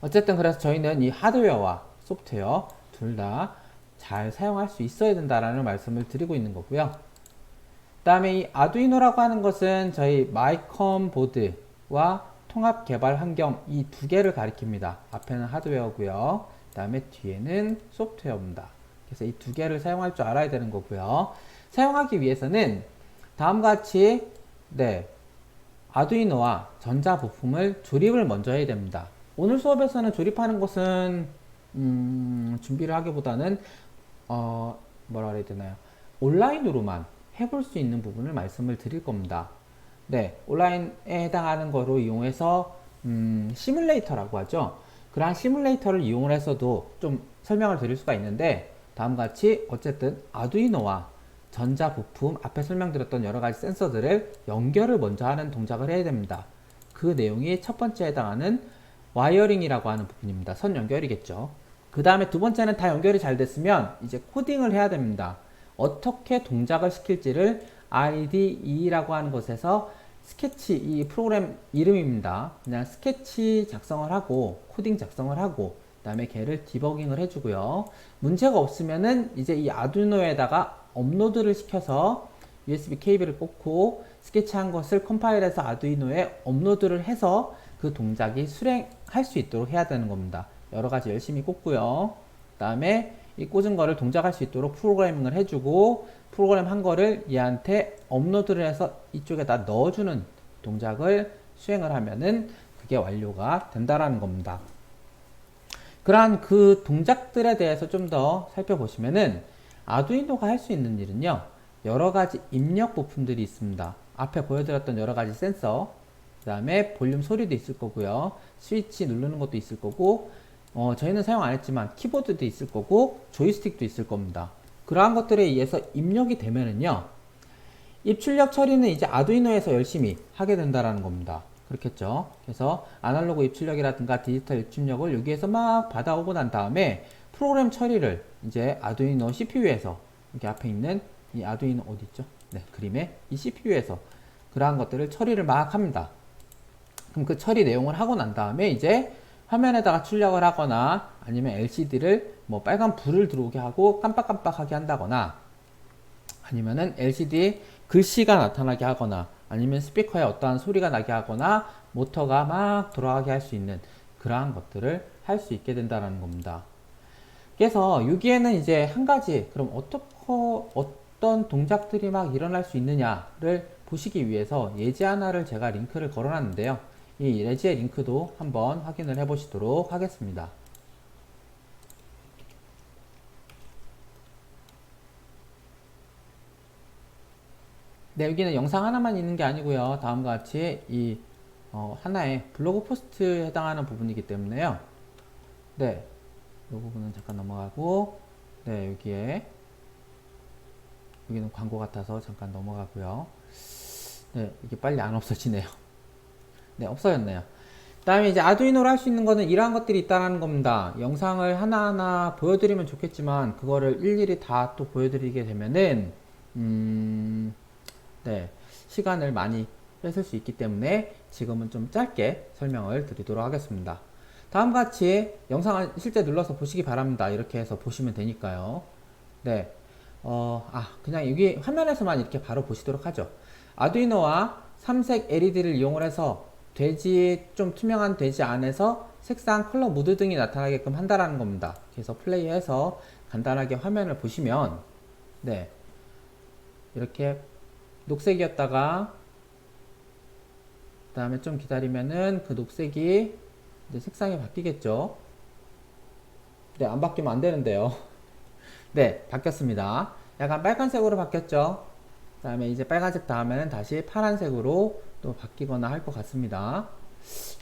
어쨌든 그래서 저희는 이 하드웨어와 소프트웨어 둘 다 잘 사용할 수 있어야 된다라는 말씀을 드리고 있는 거고요. 그 다음에 이 아두이노라고 하는 것은 저희 마이컴 보드와 통합 개발 환경 이 두 개를 가리킵니다. 앞에는 하드웨어고요. 그 다음에 뒤에는 소프트웨어입니다. 그래서 이 두 개를 사용할 줄 알아야 되는 거고요. 사용하기 위해서는 다음과 같이 아두이노와 전자 부품을 조립을 먼저 해야 됩니다. 오늘 수업에서는 조립하는 것은 준비를 하기보다는 뭐라 그래야 되나요? 온라인으로만 해볼 수 있는 부분을 말씀을 드릴 겁니다. 온라인에 해당하는 거로 이용해서 시뮬레이터라고 하죠. 그러한 시뮬레이터를 이용을 해서도 좀 설명을 드릴 수가 있는데 다음과 같이 어쨌든 아두이노와 전자 부품 앞에 설명드렸던 여러 가지 센서들을 연결을 먼저 하는 동작을 해야 됩니다. 그 내용이 첫 번째 해당하는 와이어링이라고 하는 부분입니다. 선 연결이겠죠. 그 다음에 두 번째는 다 연결이 잘 됐으면 이제 코딩을 해야 됩니다. 어떻게 동작을 시킬지를 IDE라고 하는 곳에서 스케치, 이 프로그램 이름입니다. 그냥 스케치 작성을 하고 코딩 작성을 하고 그 다음에 걔를 디버깅을 해주고요. 문제가 없으면은 이제 이 아두이노에다가 업로드를 시켜서 USB 케이블을 꽂고 스케치한 것을 컴파일해서 아두이노에 업로드를 해서 그 동작이 수행할 수 있도록 해야 되는 겁니다. 여러 가지 열심히 꽂고요. 그 다음에 이 꽂은 거를 동작할 수 있도록 프로그래밍을 해주고 프로그램 한 거를 얘한테 업로드를 해서 이쪽에다 넣어주는 동작을 수행을 하면은 그게 완료가 된다라는 겁니다. 그러한 그 동작들에 대해서 좀 더 살펴보시면은 아두이노가 할 수 있는 일은요, 여러 가지 입력 부품들이 있습니다. 앞에 보여드렸던 여러 가지 센서, 그 다음에 볼륨 소리도 있을 거고요, 스위치 누르는 것도 있을 거고, 저희는 사용 안 했지만 키보드도 있을 거고 조이스틱도 있을 겁니다. 그러한 것들에 의해서 입력이 되면은요, 입출력 처리는 이제 아두이노에서 열심히 하게 된다라는 겁니다. 그렇겠죠. 그래서 아날로그 입출력이라든가 디지털 입출력을 여기에서 막 받아오고 난 다음에 프로그램 처리를 이제 아두이노 CPU에서 여기 앞에 있는 이 아두이노 어디 있죠? 네, 그림에 이 CPU에서 그러한 것들을 처리를 막 합니다. 그럼 그 처리 내용을 하고 난 다음에 이제 화면에다가 출력을 하거나 아니면 LCD를 뭐 빨간 불을 들어오게 하고 깜빡깜빡하게 한다거나 아니면은 LCD에 글씨가 나타나게 하거나 아니면 스피커에 어떠한 소리가 나게 하거나 모터가 막 돌아가게 할 수 있는 그러한 것들을 할 수 있게 된다는 겁니다. 그래서 여기에는 이제 한 가지 그럼 어떤 동작들이 막 일어날 수 있느냐를 보시기 위해서 예제 하나를 제가 링크를 걸어 놨는데요. 이 예제 링크도 한번 확인을 해 보시도록 하겠습니다. 네, 여기는 영상 하나만 있는 게 아니고요. 다음과 같이 이 하나의 블로그 포스트에 해당하는 부분이기 때문에요. 네, 이 부분은 잠깐 넘어가고, 네, 여기는 광고 같아서 잠깐 넘어가고요. 네, 이게 빨리 안 없어지네요. 네, 없어졌네요. 그 다음에 이제 아두이노로 할 수 있는 거는 이러한 것들이 있다는 겁니다. 영상을 하나하나 보여드리면 좋겠지만 그거를 일일이 다 또 보여드리게 되면은 네, 시간을 많이 뺏을 수 있기 때문에 지금은 좀 짧게 설명을 드리도록 하겠습니다. 다음과 같이 영상을 실제 눌러서 보시기 바랍니다. 이렇게 해서 보시면 되니까요. 네, 그냥 여기 화면에서만 이렇게 바로 보시도록 하죠. 아두이노와 삼색 LED를 이용을 해서 좀 투명한 돼지 안에서 색상, 컬러, 무드 등이 나타나게끔 한다라는 겁니다. 그래서 플레이해서 간단하게 화면을 보시면, 네, 이렇게 녹색이었다가 그 다음에 좀 기다리면은 그 녹색이 이제 색상이 바뀌겠죠. 네, 안 바뀌면 안 되는데요. 네, 바뀌었습니다. 약간 빨간색으로 바뀌었죠. 그 다음에 이제 빨간색 다음에는 다시 파란색으로 또 바뀌거나 할 것 같습니다.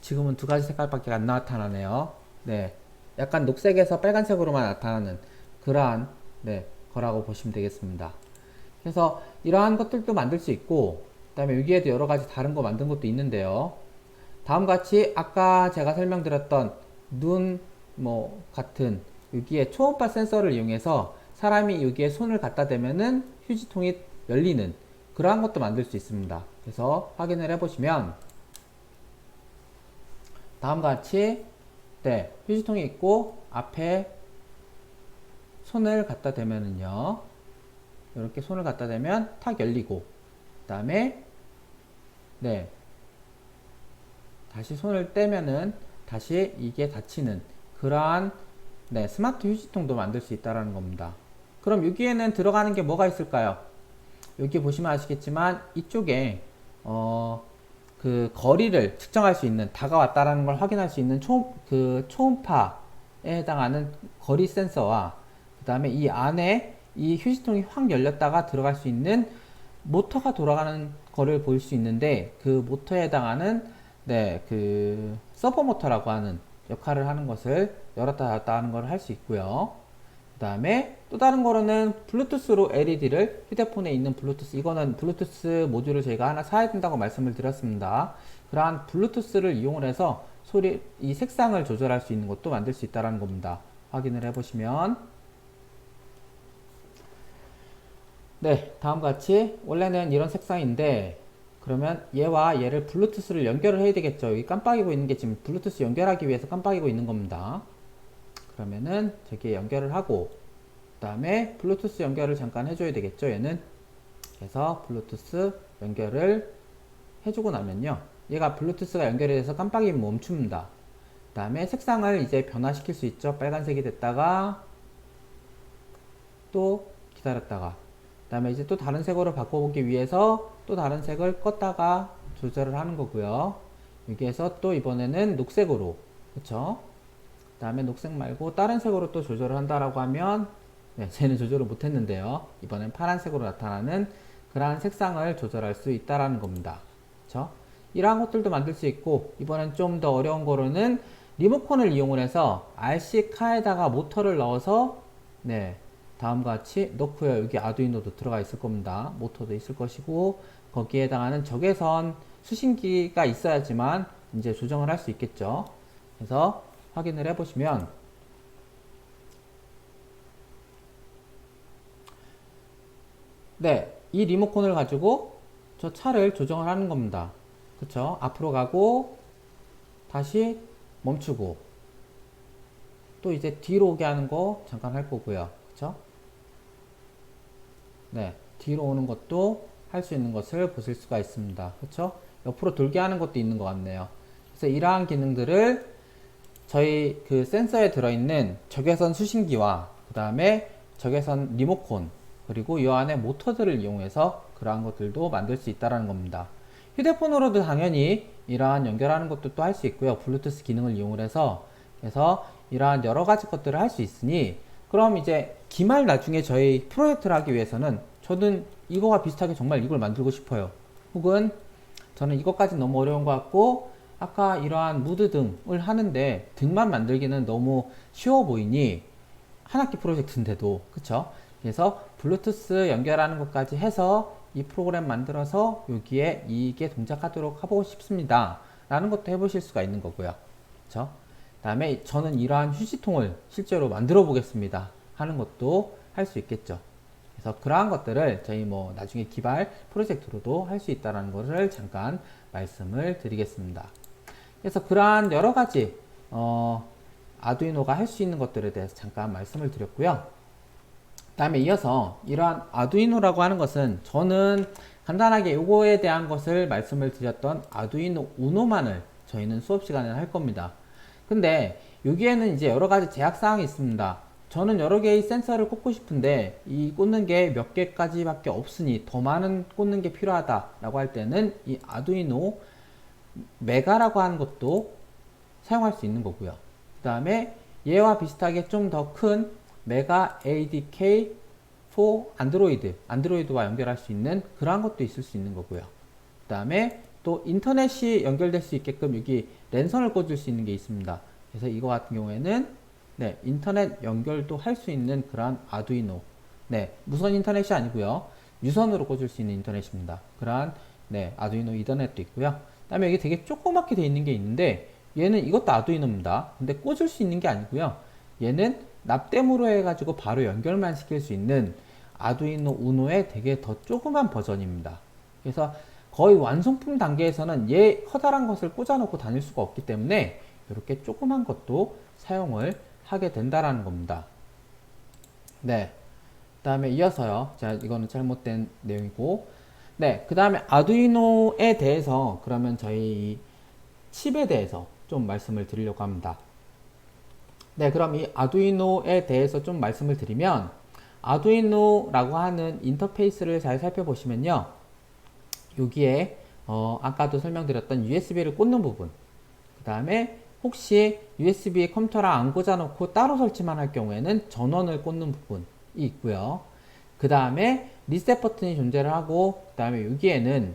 지금은 두 가지 색깔밖에 안 나타나네요. 네, 약간 녹색에서 빨간색으로만 나타나는 그러한 네, 거라고 보시면 되겠습니다. 그래서 이러한 것들도 만들 수 있고, 그 다음에 여기에도 여러 가지 다른 거 만든 것도 있는데요. 다음과 같이 아까 제가 설명드렸던 눈 같은 여기에 초음파 센서를 이용해서 사람이 여기에 손을 갖다 대면은 휴지통이 열리는 그러한 것도 만들 수 있습니다. 그래서 확인을 해보시면 다음과 같이 네, 휴지통이 있고 앞에 손을 갖다 대면은요, 이렇게 손을 갖다 대면 탁 열리고, 그 다음에 네, 다시 손을 떼면은 다시 이게 닫히는 그러한 네, 스마트 휴지통도 만들 수 있다는 겁니다. 그럼 여기에는 들어가는 게 뭐가 있을까요? 여기 보시면 아시겠지만 이쪽에 그 거리를 측정할 수 있는, 다가왔다라는 걸 확인할 수 있는 초음파에 해당하는 거리 센서와 그 다음에 이 안에 이 휴지통이 확 열렸다가 들어갈 수 있는 모터가 돌아가는 거를 볼 수 있는데, 그 모터에 해당하는 네, 그 서버 모터라고 하는 역할을 하는 것을 열었다 닫았다 하는 걸 할 수 있고요. 그 다음에 또 다른 거로는 블루투스로 LED를 휴대폰에 있는 블루투스, 이거는 블루투스 모듈을 저희가 하나 사야 된다고 말씀을 드렸습니다. 그러한 블루투스를 이용을 해서 이 색상을 조절할 수 있는 것도 만들 수 있다는 겁니다. 확인을 해보시면 네, 다음과 같이 원래는 이런 색상인데 그러면 얘와 얘를 블루투스를 연결을 해야 되겠죠. 여기 깜빡이고 있는 게 지금 블루투스 연결하기 위해서 깜빡이고 있는 겁니다. 그러면은 저기에 연결을 하고 그 다음에 블루투스 연결을 잠깐 해줘야 되겠죠. 얘는 그래서 블루투스 연결을 해주고 나면요, 얘가 블루투스가 연결이 돼서 깜빡이 멈춥니다. 그 다음에 색상을 이제 변화시킬 수 있죠. 빨간색이 됐다가 또 기다렸다가 그 다음에 이제 또 다른 색으로 바꿔보기 위해서 또 다른 색을 껐다가 조절을 하는 거고요. 여기에서 또 이번에는 녹색으로, 그쵸? 그 다음에 녹색 말고 다른 색으로 또 조절을 한다라고 하면 네, 쟤는 조절을 못했는데요. 이번엔 파란색으로 나타나는 그러한 색상을 조절할 수 있다라는 겁니다. 그쵸? 이러한 것들도 만들 수 있고, 이번엔 좀 더 어려운 거로는 리모컨을 이용을 해서 RC 카에다가 모터를 넣어서 네, 다음과 같이 넣고요. 여기 아두이노도 들어가 있을 겁니다. 모터도 있을 것이고 거기에 해당하는 적외선 수신기가 있어야지만 이제 조정을 할 수 있겠죠. 그래서 확인을 해보시면 네, 이 리모컨을 가지고 저 차를 조정을 하는 겁니다. 그쵸? 앞으로 가고 다시 멈추고 또 이제 뒤로 오게 하는 거 잠깐 할 거고요. 그쵸? 네, 뒤로 오는 것도 할 수 있는 것을 보실 수가 있습니다. 그쵸? 옆으로 돌게 하는 것도 있는 것 같네요. 그래서 이러한 기능들을 저희 그 센서에 들어있는 적외선 수신기와 그 다음에 적외선 리모컨 그리고 이 안에 모터들을 이용해서 그러한 것들도 만들 수 있다는 겁니다. 휴대폰으로도 당연히 이러한 연결하는 것도 또 할 수 있고요. 블루투스 기능을 이용을 해서 그래서 이러한 여러 가지 것들을 할 수 있으니 그럼 이제 기말 나중에 저희 프로젝트를 하기 위해서는 저는 이거와 비슷하게 정말 이걸 만들고 싶어요. 혹은 저는 이것까지 너무 어려운 것 같고 아까 이러한 무드 등을 하는데 등만 만들기는 너무 쉬워 보이니 한 학기 프로젝트인데도 그쵸? 그래서 블루투스 연결하는 것까지 해서 이 프로그램 만들어서 여기에 이게 동작하도록 해보고 싶습니다 라는 것도 해보실 수가 있는 거고요. 그쵸? 그 다음에 저는 이러한 휴지통을 실제로 만들어 보겠습니다 하는 것도 할 수 있겠죠. 그래서 그러한 것들을 저희 뭐 나중에 기발 프로젝트로도 할 수 있다는 것을 잠깐 말씀을 드리겠습니다. 그래서 그러한 여러 가지 아두이노가 할 수 있는 것들에 대해서 잠깐 말씀을 드렸고요. 그 다음에 이어서 이러한 아두이노라고 하는 것은 저는 간단하게 요거에 대한 것을 말씀을 드렸던 아두이노 우노만을 저희는 수업 시간에 할 겁니다. 근데 여기에는 이제 여러 가지 제약사항이 있습니다. 저는 여러 개의 센서를 꽂고 싶은데 이 꽂는 게 몇 개까지밖에 없으니 더 많은 꽂는 게 필요하다라고 할 때는 이 아두이노 메가라고 하는 것도 사용할 수 있는 거고요. 그 다음에 얘와 비슷하게 좀 더 큰 메가 ADK for 안드로이드와 연결할 수 있는 그러한 것도 있을 수 있는 거고요. 그 다음에 또 인터넷이 연결될 수 있게끔 여기 랜선을 꽂을 수 있는 게 있습니다. 그래서 이거 같은 경우에는 네, 인터넷 연결도 할 수 있는 그러한 아두이노. 네, 무선 인터넷이 아니고요. 유선으로 꽂을 수 있는 인터넷입니다. 그러한 네, 아두이노 이더넷도 있고요. 그 다음에 여기 되게 조그맣게 되어 있는 게 있는데 얘는 이것도 아두이노입니다. 근데 꽂을 수 있는 게 아니고요. 얘는 납땜으로 해가지고 바로 연결만 시킬 수 있는 아두이노 우노의 되게 더 조그만 버전입니다. 그래서 거의 완성품 단계에서는 얘 커다란 것을 꽂아놓고 다닐 수가 없기 때문에 이렇게 조그만 것도 사용을 하게 된다라는 겁니다. 네. 그 다음에 이어서요. 자, 이거는 잘못된 내용이고. 네. 그 다음에 아두이노에 대해서 그러면 저희 칩에 대해서 좀 말씀을 드리려고 합니다. 네. 그럼 이 아두이노에 대해서 좀 말씀을 드리면 아두이노라고 하는 인터페이스를 잘 살펴보시면요. 여기에 아까도 설명드렸던 USB를 꽂는 부분. 그 다음에 혹시 USB 컴퓨터랑 안 꽂아놓고 따로 설치만 할 경우에는 전원을 꽂는 부분이 있고요. 그 다음에 리셋 버튼이 존재를 하고 그 다음에 여기에는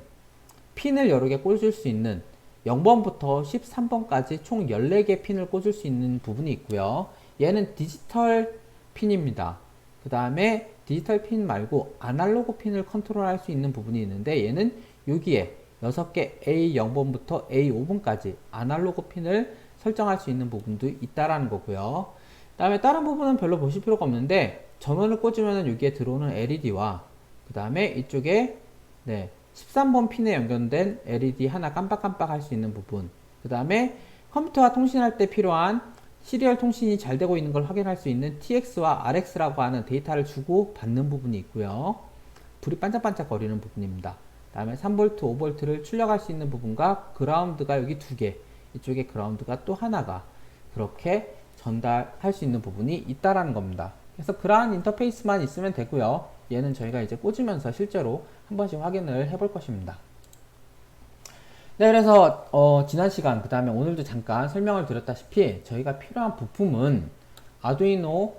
핀을 여러 개 꽂을 수 있는 0번부터 13번까지 총 14개 핀을 꽂을 수 있는 부분이 있고요. 얘는 디지털 핀입니다. 그 다음에 디지털 핀 말고 아날로그 핀을 컨트롤할 수 있는 부분이 있는데 얘는 여기에 6개 A0번부터 A5번까지 아날로그 핀을 설정할 수 있는 부분도 있다라는 거고요. 그 다음에 다른 부분은 별로 보실 필요가 없는데 전원을 꽂으면 여기에 들어오는 LED와 그 다음에 이쪽에 네, 13번 핀에 연결된 LED 하나 깜빡깜빡 할 수 있는 부분, 그 다음에 컴퓨터와 통신할 때 필요한 시리얼 통신이 잘 되고 있는 걸 확인할 수 있는 TX와 RX라고 하는 데이터를 주고 받는 부분이 있고요. 불이 반짝반짝 거리는 부분입니다. 그 다음에 3V, 5V를 출력할 수 있는 부분과 그라운드가 여기 2개, 이쪽에 그라운드가 또 하나가 그렇게 전달할 수 있는 부분이 있다라는 겁니다. 그래서 그러한 인터페이스만 있으면 되고요. 얘는 저희가 이제 꽂으면서 실제로 한 번씩 확인을 해볼 것입니다. 네, 그래서 지난 시간 그 다음에 오늘도 잠깐 설명을 드렸다시피 저희가 필요한 부품은 아두이노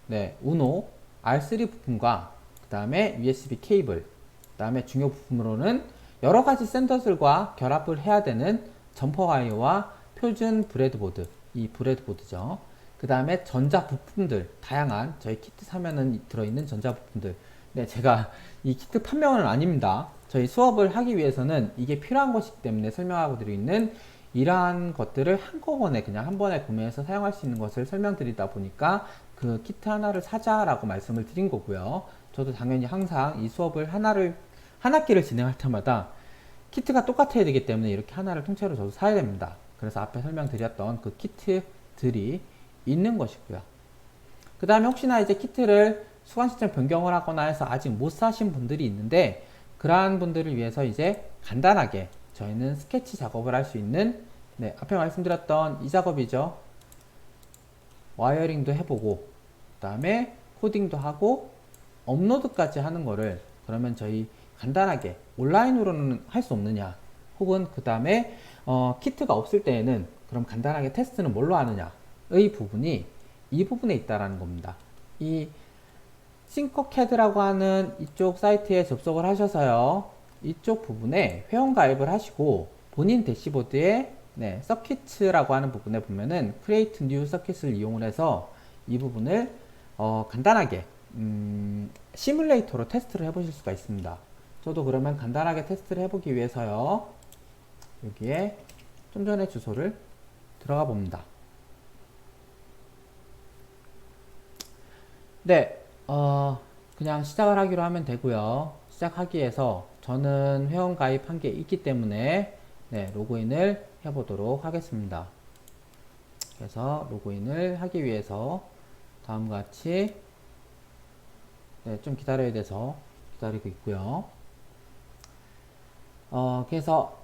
네, 우노 R3 부품과 그 다음에 USB 케이블, 그 다음에 중요 부품으로는 여러 가지 센서들과 결합을 해야 되는 점퍼 와이어와 표준 브레드보드, 이 브레드보드죠. 그 다음에 전자 부품들, 다양한 저희 키트 사면은 들어있는 전자 부품들. 네, 제가 이 키트 판매원은 아닙니다. 저희 수업을 하기 위해서는 이게 필요한 것이기 때문에 설명하고 드리고 있는 이러한 것들을 한꺼번에 그냥 한 번에 구매해서 사용할 수 있는 것을 설명드리다 보니까 그 키트 하나를 사자라고 말씀을 드린 거고요. 저도 당연히 항상 이 수업을 한 학기를 진행할 때마다 키트가 똑같아야 되기 때문에 이렇게 하나를 통째로 저도 사야 됩니다. 그래서 앞에 설명드렸던 그 키트들이 있는 것이고요. 그 다음에 혹시나 이제 키트를 수강 시점 변경을 하거나 해서 아직 못 사신 분들이 있는데 그러한 분들을 위해서 이제 간단하게 저희는 스케치 작업을 할 수 있는 네, 앞에 말씀드렸던 이 작업이죠. 와이어링도 해보고 그 다음에 코딩도 하고 업로드까지 하는 거를 그러면 저희 간단하게 온라인으로는 할 수 없느냐, 혹은 그 다음에 키트가 없을 때에는 그럼 간단하게 테스트는 뭘로 하느냐의 부분이 이 부분에 있다라는 겁니다. 이 싱커캐드라고 하는 이쪽 사이트에 접속을 하셔서요, 이쪽 부분에 회원 가입을 하시고 본인 대시보드에 네, 서킷라고 하는 부분에 보면은 Create New Circuit을 이용을 해서 이 부분을 간단하게 시뮬레이터로 테스트를 해보실 수가 있습니다. 저도 그러면 간단하게 테스트를 해보기 위해서요, 여기에 좀 전에 주소를 들어가 봅니다. 네, 그냥 시작을 하기로 하면 되고요. 시작하기 위해서 저는 회원 가입한 게 있기 때문에 네, 로그인을 해보도록 하겠습니다. 그래서 로그인을 하기 위해서 다음과 같이 네, 좀 기다려야 돼서 기다리고 있고요. 그래서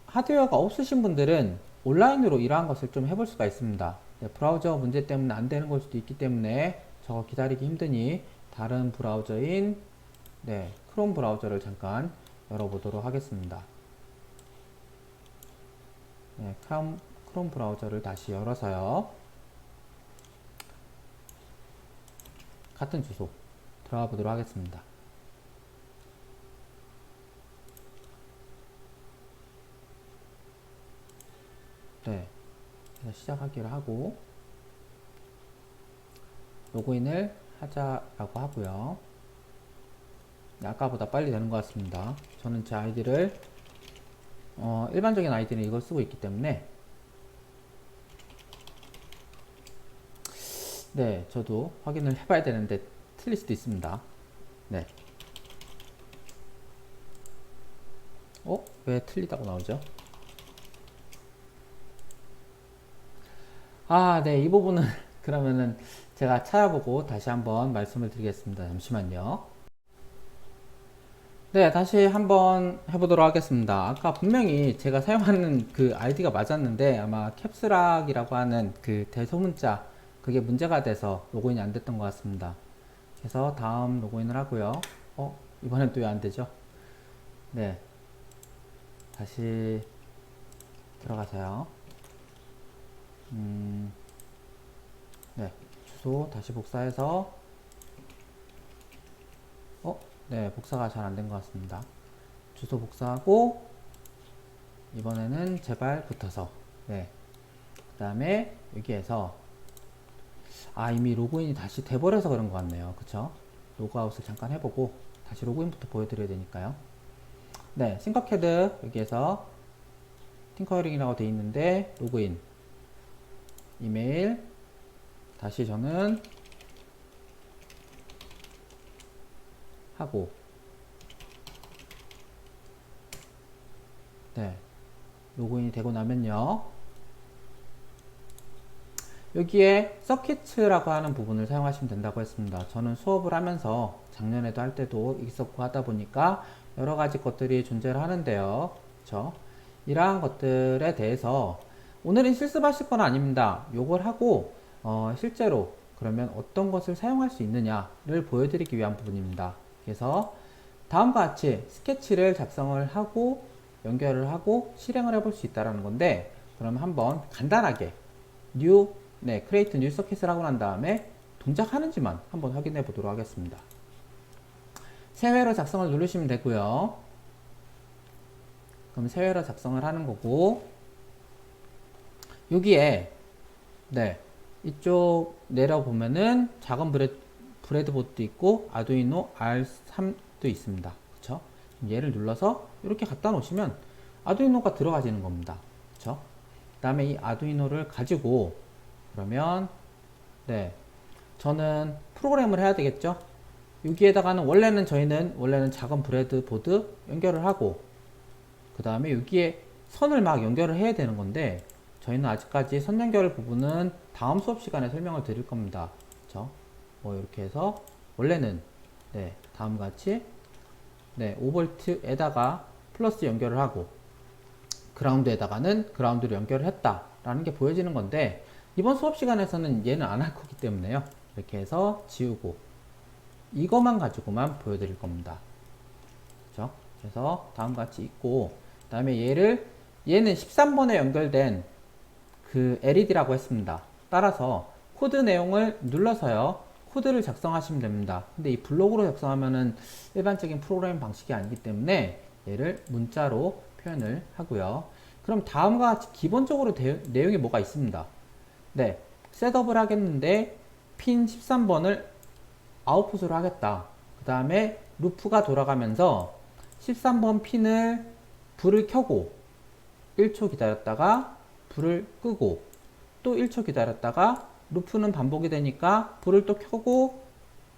하드웨어가 없으신 분들은 온라인으로 이러한 것을 좀 해볼 수가 있습니다. 네, 브라우저 문제 때문에 안 되는 걸 수도 있기 때문에 저거 기다리기 힘드니 다른 브라우저인 네, 크롬 브라우저를 잠깐 열어보도록 하겠습니다. 네, 크롬 브라우저를 다시 열어서요, 같은 주소 들어가 보도록 하겠습니다. 네, 그래서 시작하기를 하고 로그인을 하자라고 하고요. 네, 아까보다 빨리 되는 것 같습니다. 저는 제 아이디를 일반적인 아이디는 이걸 쓰고 있기 때문에 네, 저도 확인을 해봐야 되는데 틀릴 수도 있습니다. 네. 왜 틀리다고 나오죠? 네, 이 부분은 그러면은 제가 찾아보고 다시 한번 말씀을 드리겠습니다. 잠시만요. 네, 다시 한번 해보도록 하겠습니다. 아까 분명히 제가 사용하는 그 아이디가 맞았는데 아마 캡스락이라고 하는 그 대소문자 그게 문제가 돼서 로그인이 안 됐던 것 같습니다. 그래서 다음 로그인을 하고요. 이번엔 또 왜 안 되죠? 네, 다시 들어가서요. 네, 주소 다시 복사해서 네, 복사가 잘 안 된 것 같습니다. 주소 복사하고 이번에는 제발 붙어서 네, 그 다음에 여기에서 이미 로그인이 다시 돼버려서 그런 것 같네요. 그쵸? 로그아웃을 잠깐 해보고 다시 로그인부터 보여드려야 되니까요. 네, 싱커캐드 여기에서 팅커링이라고 되어 있는데 로그인 이메일 다시 저는 하고 네, 로그인이 되고 나면요, 여기에 서킷라고 하는 부분을 사용하시면 된다고 했습니다. 저는 수업을 하면서 작년에도 할 때도 있었고 하다 보니까 여러 가지 것들이 존재를 하는데요. 그쵸? 이러한 것들에 대해서 오늘은 실습하실 건 아닙니다. 요걸 하고 실제로 그러면 어떤 것을 사용할 수 있느냐를 보여드리기 위한 부분입니다. 그래서 다음과 같이 스케치를 작성을 하고 연결을 하고 실행을 해볼 수 있다는 건데, 그러면 한번 간단하게 Create New Circuit을 하고 난 다음에 동작하는지만 한번 확인해 보도록 하겠습니다. 새 회로 작성을 누르시면 되고요. 그럼 새 회로 작성을 하는 거고, 여기에 네, 이쪽 내려보면은 작은 브레드보드도 있고 아두이노 R3도 있습니다. 그쵸? 얘를 눌러서 이렇게 갖다 놓으시면 아두이노가 들어가지는 겁니다. 그쵸? 그 다음에 이 아두이노를 가지고 그러면 네, 저는 프로그램을 해야 되겠죠. 여기에다가는 원래는 작은 브레드보드 연결을 하고 그 다음에 여기에 선을 막 연결을 해야 되는 건데 저희는 아직까지 선 연결 부분은 다음 수업 시간에 설명을 드릴 겁니다. 그쵸? 뭐 이렇게 해서 원래는 네, 다음과 같이 네, 5V에다가 플러스 연결을 하고 그라운드에다가는 그라운드를 연결을 했다라는 게 보여지는 건데 이번 수업 시간에서는 얘는 안 할 거기 때문에요. 이렇게 해서 지우고 이것만 가지고만 보여드릴 겁니다. 그렇죠? 그래서 다음과 같이 있고 그 다음에 얘는 13번에 연결된 그 LED라고 했습니다. 따라서 코드 내용을 눌러서요. 코드를 작성하시면 됩니다. 근데 이 블록으로 작성하면은 일반적인 프로그래밍 방식이 아니기 때문에 얘를 문자로 표현을 하고요. 그럼 다음과 같이 기본적으로 내용이 뭐가 있습니다. 네, 셋업을 하겠는데 핀 13번을 아웃풋으로 하겠다. 그 다음에 루프가 돌아가면서 13번 핀을 불을 켜고 1초 기다렸다가 불을 끄고 또 1초 기다렸다가 루프는 반복이 되니까 불을 또 켜고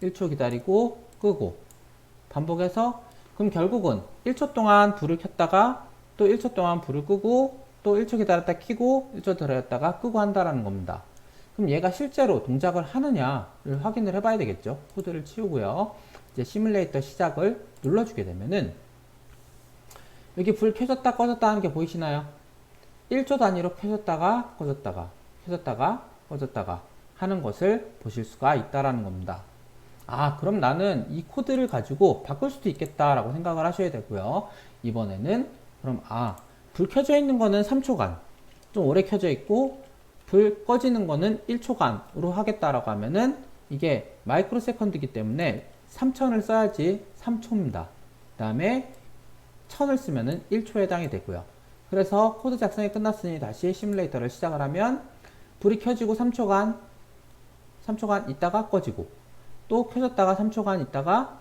1초 기다리고 끄고 반복해서 그럼 결국은 1초 동안 불을 켰다가 또 1초 동안 불을 끄고 또 1초 기다렸다 켜고 1초 기다렸다가 끄고 한다라는 겁니다. 그럼 얘가 실제로 동작을 하느냐를 확인을 해봐야 되겠죠. 코드를 치우고요. 이제 시뮬레이터 시작을 눌러주게 되면은 여기 불 켜졌다 꺼졌다 하는 게 보이시나요? 1초 단위로 켜졌다가 꺼졌다가 켜졌다가 꺼졌다가 하는 것을 보실 수가 있다라는 겁니다. 아, 그럼 나는 이 코드를 가지고 바꿀 수도 있겠다라고 생각을 하셔야 되고요. 이번에는 그럼 불 켜져 있는 거는 3초간 좀 오래 켜져 있고 불 꺼지는 거는 1초간으로 하겠다라고 하면은 이게 마이크로 세컨드이기 때문에 3000을 써야지 3초입니다. 그 다음에 1000을 쓰면은 1초에 해당이 되고요. 그래서 코드 작성이 끝났으니 다시 시뮬레이터를 시작을 하면 불이 켜지고 3초간 있다가 꺼지고 또 켜졌다가 3초간 있다가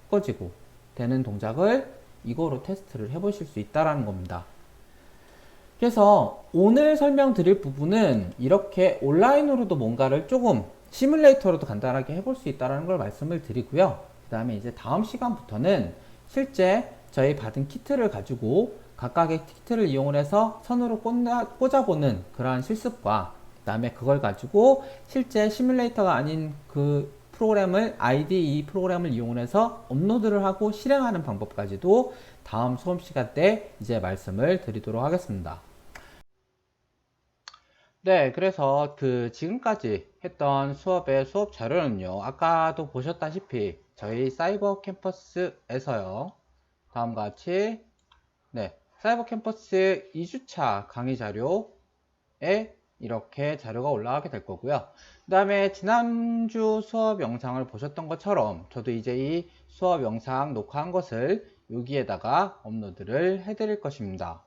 꺼지고 되는 동작을 이거로 테스트를 해보실 수 있다라는 겁니다. 그래서 오늘 설명드릴 부분은 이렇게 온라인으로도 뭔가를 조금 시뮬레이터로도 간단하게 해볼 수 있다는 걸 말씀을 드리고요. 그 다음에 이제 다음 시간부터는 실제 저희 받은 키트를 가지고 각각의 키트를 이용해서 선으로 꽂아보는 그러한 실습과 그 다음에 그걸 가지고 실제 시뮬레이터가 아닌 그 프로그램을 IDE 프로그램을 이용해서 업로드를 하고 실행하는 방법까지도 다음 수업 시간 때 이제 말씀을 드리도록 하겠습니다. 네, 그래서 지금까지 했던 수업의 수업 자료는요, 아까도 보셨다시피 저희 사이버 캠퍼스에서요, 다음과 같이, 네, 사이버 캠퍼스 2주차 강의 자료에 이렇게 자료가 올라가게 될 거고요. 그 다음에 지난주 수업 영상을 보셨던 것처럼 저도 이제 이 수업 영상 녹화한 것을 여기에다가 업로드를 해드릴 것입니다.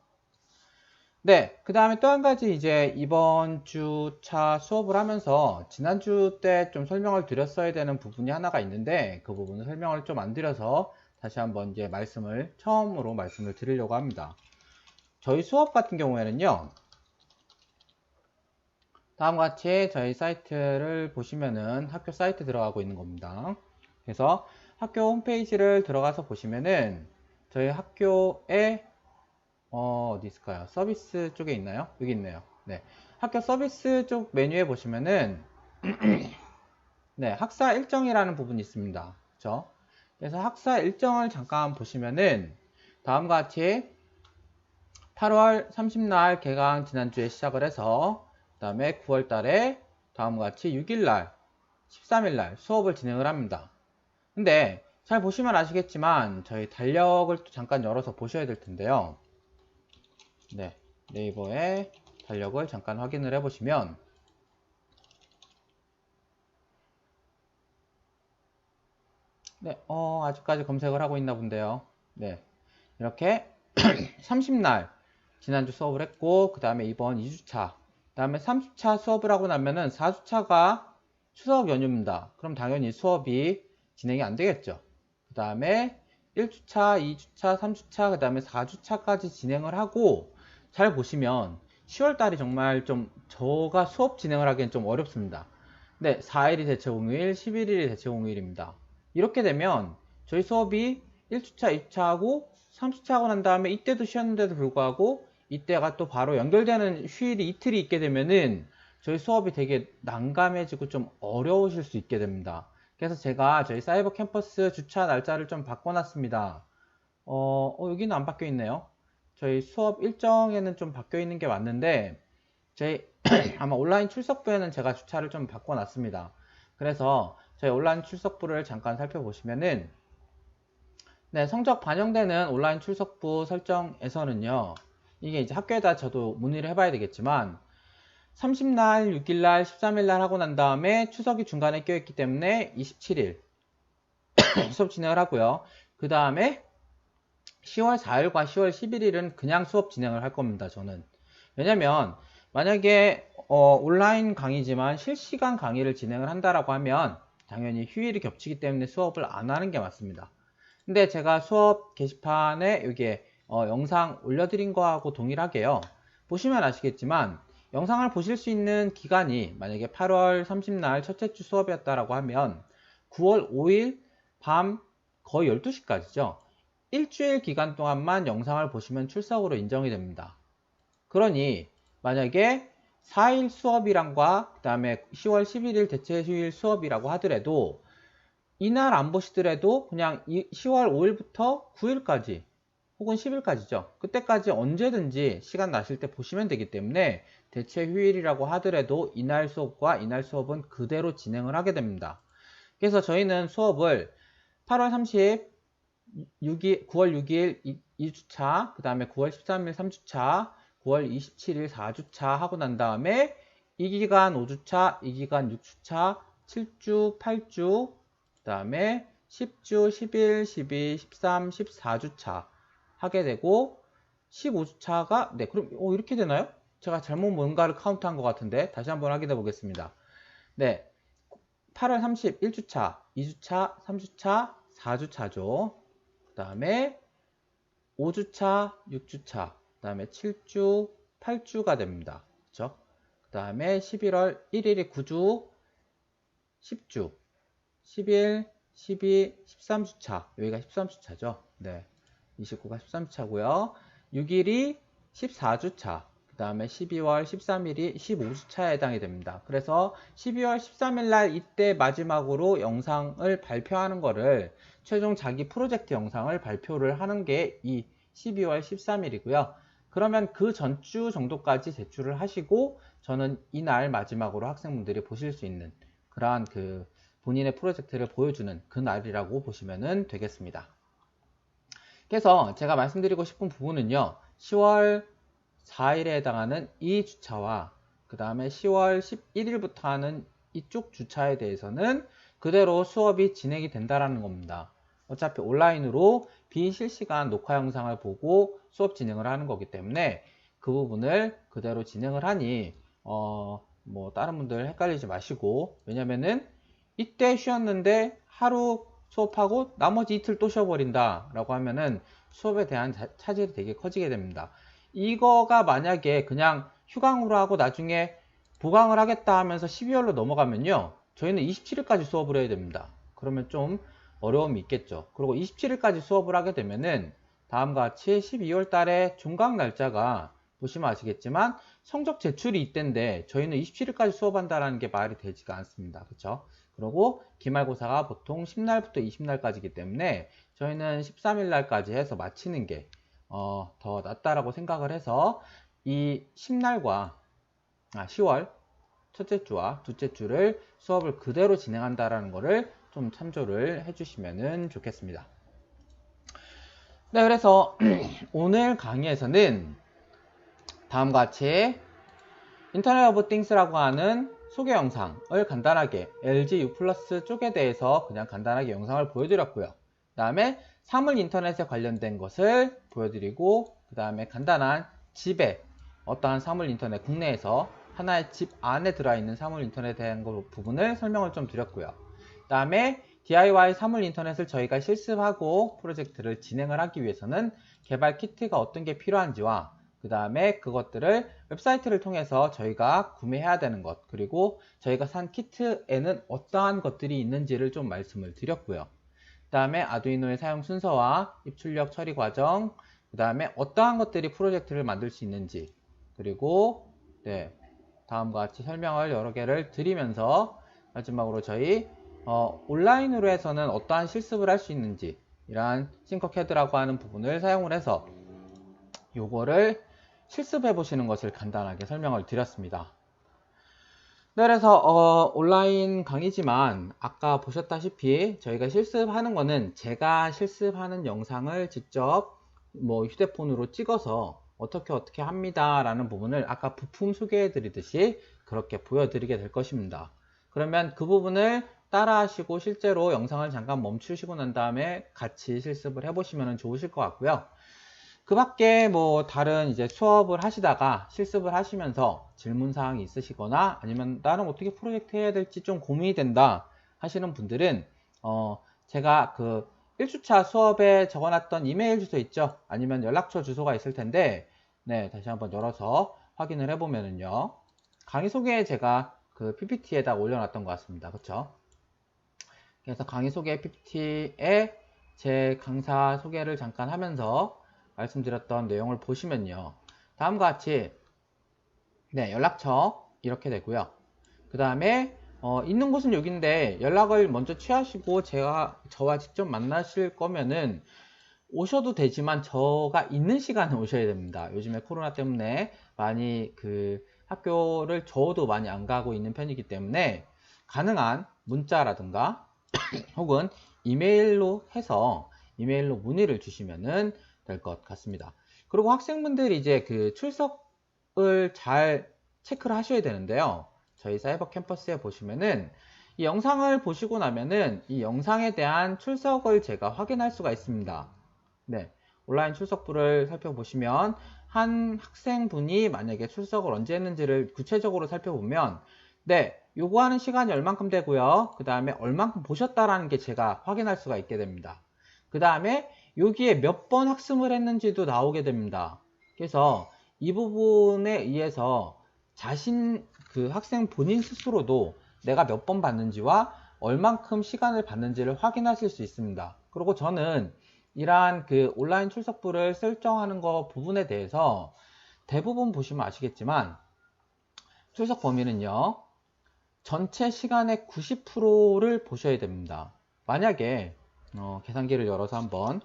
네, 그 다음에 또 한 가지 이제 이번 주차 수업을 하면서 지난주 때 좀 설명을 드렸어야 되는 부분이 하나가 있는데 그 부분을 설명을 좀 안 드려서 다시 한번 이제 처음으로 말씀을 드리려고 합니다. 저희 수업 같은 경우에는요, 다음과 같이 저희 사이트를 보시면은 학교 사이트 들어가고 있는 겁니다. 그래서 학교 홈페이지를 들어가서 보시면은 저희 학교에 어디 있을까요? 서비스 쪽에 있나요? 여기 있네요. 네. 학교 서비스 쪽 메뉴에 보시면은 네, 학사 일정이라는 부분이 있습니다. 그렇죠? 그래서 학사 일정을 잠깐 보시면은 다음과 같이 8월 30날 개강 지난주에 시작을 해서 그 다음에 9월 달에 다음과 같이 6일날 13일날 수업을 진행을 합니다. 근데 잘 보시면 아시겠지만 저희 달력을 또 잠깐 열어서 보셔야 될 텐데요. 네, 네이버에 달력을 잠깐 확인을 해보시면 네, 아직까지 검색을 하고 있나 본데요. 네, 이렇게 30날 지난주 수업을 했고 그 다음에 이번 2주차 그 다음에 3주차 수업을 하고 나면은 4주차가 추석 연휴입니다. 그럼 당연히 수업이 진행이 안 되겠죠. 그 다음에 1주차, 2주차, 3주차, 그 다음에 4주차까지 진행을 하고, 잘 보시면 10월달이 정말 좀 저가 수업 진행을 하기엔 좀 어렵습니다. 네, 4일이 대체 공휴일, 11일이 대체 공휴일입니다. 이렇게 되면 저희 수업이 1주차, 2주차 하고 3주차 하고 난 다음에 이때도 쉬었는데도 불구하고 이때가 또 바로 연결되는 휴일이 이틀이 있게 되면은 저희 수업이 되게 난감해지고 좀 어려우실 수 있게 됩니다. 그래서 제가 저희 사이버 캠퍼스 주차 날짜를 좀 바꿔놨습니다. 여기는 안 바뀌어 있네요. 저희 수업 일정에는 좀 바뀌어 있는 게 맞는데, 저희 아마 온라인 출석부에는 제가 주차를 좀 바꿔놨습니다. 그래서 저희 온라인 출석부를 잠깐 살펴보시면은, 네, 성적 반영되는 온라인 출석부 설정에서는요, 이게 이제 학교에다 저도 문의를 해봐야 되겠지만, 30날, 6일날, 13일날 하고 난 다음에 추석이 중간에 껴있기 때문에 27일 수업 진행을 하고요. 그 다음에 10월 4일과 10월 11일은 그냥 수업 진행을 할 겁니다, 저는. 왜냐면 만약에 온라인 강의지만 실시간 강의를 진행을 한다라고 하면 당연히 휴일이 겹치기 때문에 수업을 안 하는 게 맞습니다. 근데 제가 수업 게시판에 여기에 영상 올려드린 거하고 동일하게요. 보시면 아시겠지만 영상을 보실 수 있는 기간이 만약에 8월 30날 첫째 주 수업이었다라고 하면 9월 5일 밤 거의 12시까지죠. 일주일 기간 동안만 영상을 보시면 출석으로 인정이 됩니다. 그러니 만약에 4일 수업이란과 그 다음에 10월 11일 대체 휴일 수업이라고 하더라도 이날 안 보시더라도 그냥 10월 5일부터 9일까지 혹은 10일까지죠. 그때까지 언제든지 시간 나실 때 보시면 되기 때문에 대체 휴일이라고 하더라도 이날 수업과 이날 수업은 그대로 진행을 하게 됩니다. 그래서 저희는 수업을 8월 30, 9월 6일 2주차, 그 다음에 9월 13일 3주차, 9월 27일 4주차 하고 난 다음에 이 기간 5주차, 이 기간 6주차, 7주, 8주, 그 다음에 10주, 11, 12, 13, 14주차 하게 되고 15주차가 네 그럼 이렇게 되나요? 제가 잘못 뭔가를 카운트한 것 같은데 다시 한번 확인해 보겠습니다. 네, 8월 30 1주차, 2주차, 3주차, 4주차죠. 그 다음에 5주차, 6주차, 그 다음에 7주, 8주가 됩니다. 그렇죠? 그 다음에 11월 1일이 9주, 10주, 11, 12, 13주차. 여기가 13주차죠. 네. 29가 13주차고요. 6일이 14주차. 그 다음에 12월 13일이 15주차에 해당이 됩니다. 그래서 12월 13일 날 이때 마지막으로 영상을 발표하는 거를 최종 자기 프로젝트 영상을 발표를 하는 게 이 12월 13일이고요. 그러면 그 전주 정도까지 제출을 하시고 저는 이날 마지막으로 학생분들이 보실 수 있는 그러한 그 본인의 프로젝트를 보여주는 그 날이라고 보시면 되겠습니다. 그래서 제가 말씀드리고 싶은 부분은요. 10월 4일에 해당하는 이 주차와 그 다음에 10월 11일부터 하는 이쪽 주차에 대해서는 그대로 수업이 진행이 된다라는 겁니다. 어차피 온라인으로 비실시간 녹화 영상을 보고 수업 진행을 하는 거기 때문에 그 부분을 그대로 진행을 하니 뭐 다른 분들 헷갈리지 마시고, 왜냐면은 이때 쉬었는데 하루 수업하고 나머지 이틀 또 쉬어버린다 라고 하면은 수업에 대한 차질이 되게 커지게 됩니다. 이거가 만약에 그냥 휴강으로 하고 나중에 보강을 하겠다 하면서 12월로 넘어가면요, 저희는 27일까지 수업을 해야 됩니다. 그러면 좀 어려움이 있겠죠. 그리고 27일까지 수업을 하게 되면은 다음과 같이 12월 달에 종강 날짜가 보시면 아시겠지만 성적 제출이 이때인데 저희는 27일까지 수업한다라는 게 말이 되지가 않습니다. 그렇죠? 그리고 기말고사가 보통 10날부터 20날까지이기 때문에 저희는 13일 날까지 해서 마치는 게 더 낫다라고 생각을 해서 이 10날과 10월 첫째 주와 둘째 주를 수업을 그대로 진행한다라는 거를 좀 참조를 해주시면 좋겠습니다. 네, 그래서 오늘 강의에서는 다음과 같이 인터넷 오브 띵스라고 하는 소개 영상을 간단하게 LG U+ 쪽에 대해서 그냥 간단하게 영상을 보여드렸고요. 그 다음에 사물 인터넷에 관련된 것을 보여드리고, 그 다음에 간단한 집에 어떠한 사물 인터넷, 국내에서 하나의 집 안에 들어있는 사물 인터넷에 대한 부분을 설명을 좀 드렸고요. 그 다음에 DIY 사물 인터넷을 저희가 실습하고 프로젝트를 진행을 하기 위해서는 개발 키트가 어떤 게 필요한지와 그 다음에 그것들을 웹사이트를 통해서 저희가 구매해야 되는 것, 그리고 저희가 산 키트에는 어떠한 것들이 있는지를 좀 말씀을 드렸고요. 그 다음에 아두이노의 사용 순서와 입출력 처리 과정, 그 다음에 어떠한 것들이 프로젝트를 만들 수 있는지, 그리고 다음과 같이 설명을 여러 개를 드리면서 마지막으로 저희 온라인으로 해서는 어떠한 실습을 할 수 있는지, 이러한 싱커캐드라고 하는 부분을 사용을 해서 요거를 실습해 보시는 것을 간단하게 설명을 드렸습니다. 네, 그래서 온라인 강의지만 아까 보셨다시피 저희가 실습하는 거는 제가 실습하는 영상을 직접 뭐 휴대폰으로 찍어서 어떻게 합니다 라는 부분을 아까 부품 소개해 드리듯이 그렇게 보여드리게 될 것입니다. 그러면 그 부분을 따라 하시고 실제로 영상을 잠깐 멈추시고 난 다음에 같이 실습을 해보시면 좋으실 것 같고요. 그 밖에 뭐 다른 이제 수업을 하시다가 실습을 하시면서 질문사항이 있으시거나 아니면 나는 어떻게 프로젝트 해야 될지 좀 고민이 된다 하시는 분들은 제가 그 1주차 수업에 적어놨던 이메일 주소 있죠? 아니면 연락처 주소가 있을 텐데 다시 한번 열어서 확인을 해보면은요. 강의 소개에 제가 그 PPT에다 올려놨던 것 같습니다. 그쵸? 그래서 강의 소개 PPT에 제 강사 소개를 잠깐 하면서 말씀드렸던 내용을 보시면요. 다음과 같이 연락처 이렇게 되고요. 그 다음에 있는 곳은 여기인데 연락을 먼저 취하시고 저와 직접 만나실 거면은 오셔도 되지만 저가 있는 시간에 오셔야 됩니다. 요즘에 코로나 때문에 많이 그 학교를 저도 많이 안 가고 있는 편이기 때문에 가능한 문자라든가 혹은 이메일로 해서 이메일로 문의를 주시면은 될 것 같습니다. 그리고 학생분들이 이제 그 출석을 잘 체크를 하셔야 되는데요. 저희 사이버 캠퍼스에 보시면은 이 영상을 보시고 나면은 이 영상에 대한 출석을 제가 확인할 수가 있습니다. 온라인 출석부를 살펴보시면 한 학생분이 만약에 출석을 언제 했는지를 구체적으로 살펴보면 요거 하는 시간이 얼만큼 되고요. 그 다음에 얼만큼 보셨다라는 게 제가 확인할 수가 있게 됩니다. 그 다음에 여기에 몇 번 학습을 했는지도 나오게 됩니다. 그래서 이 부분에 의해서 그 학생 본인 스스로도 내가 몇 번 봤는지와 얼만큼 시간을 봤는지를 확인하실 수 있습니다. 그리고 저는 이러한 그 온라인 출석부를 설정하는 거 부분에 대해서 대부분 보시면 아시겠지만 출석 범위는요. 전체 시간의 90%를 보셔야 됩니다. 만약에 계산기를 열어서 한번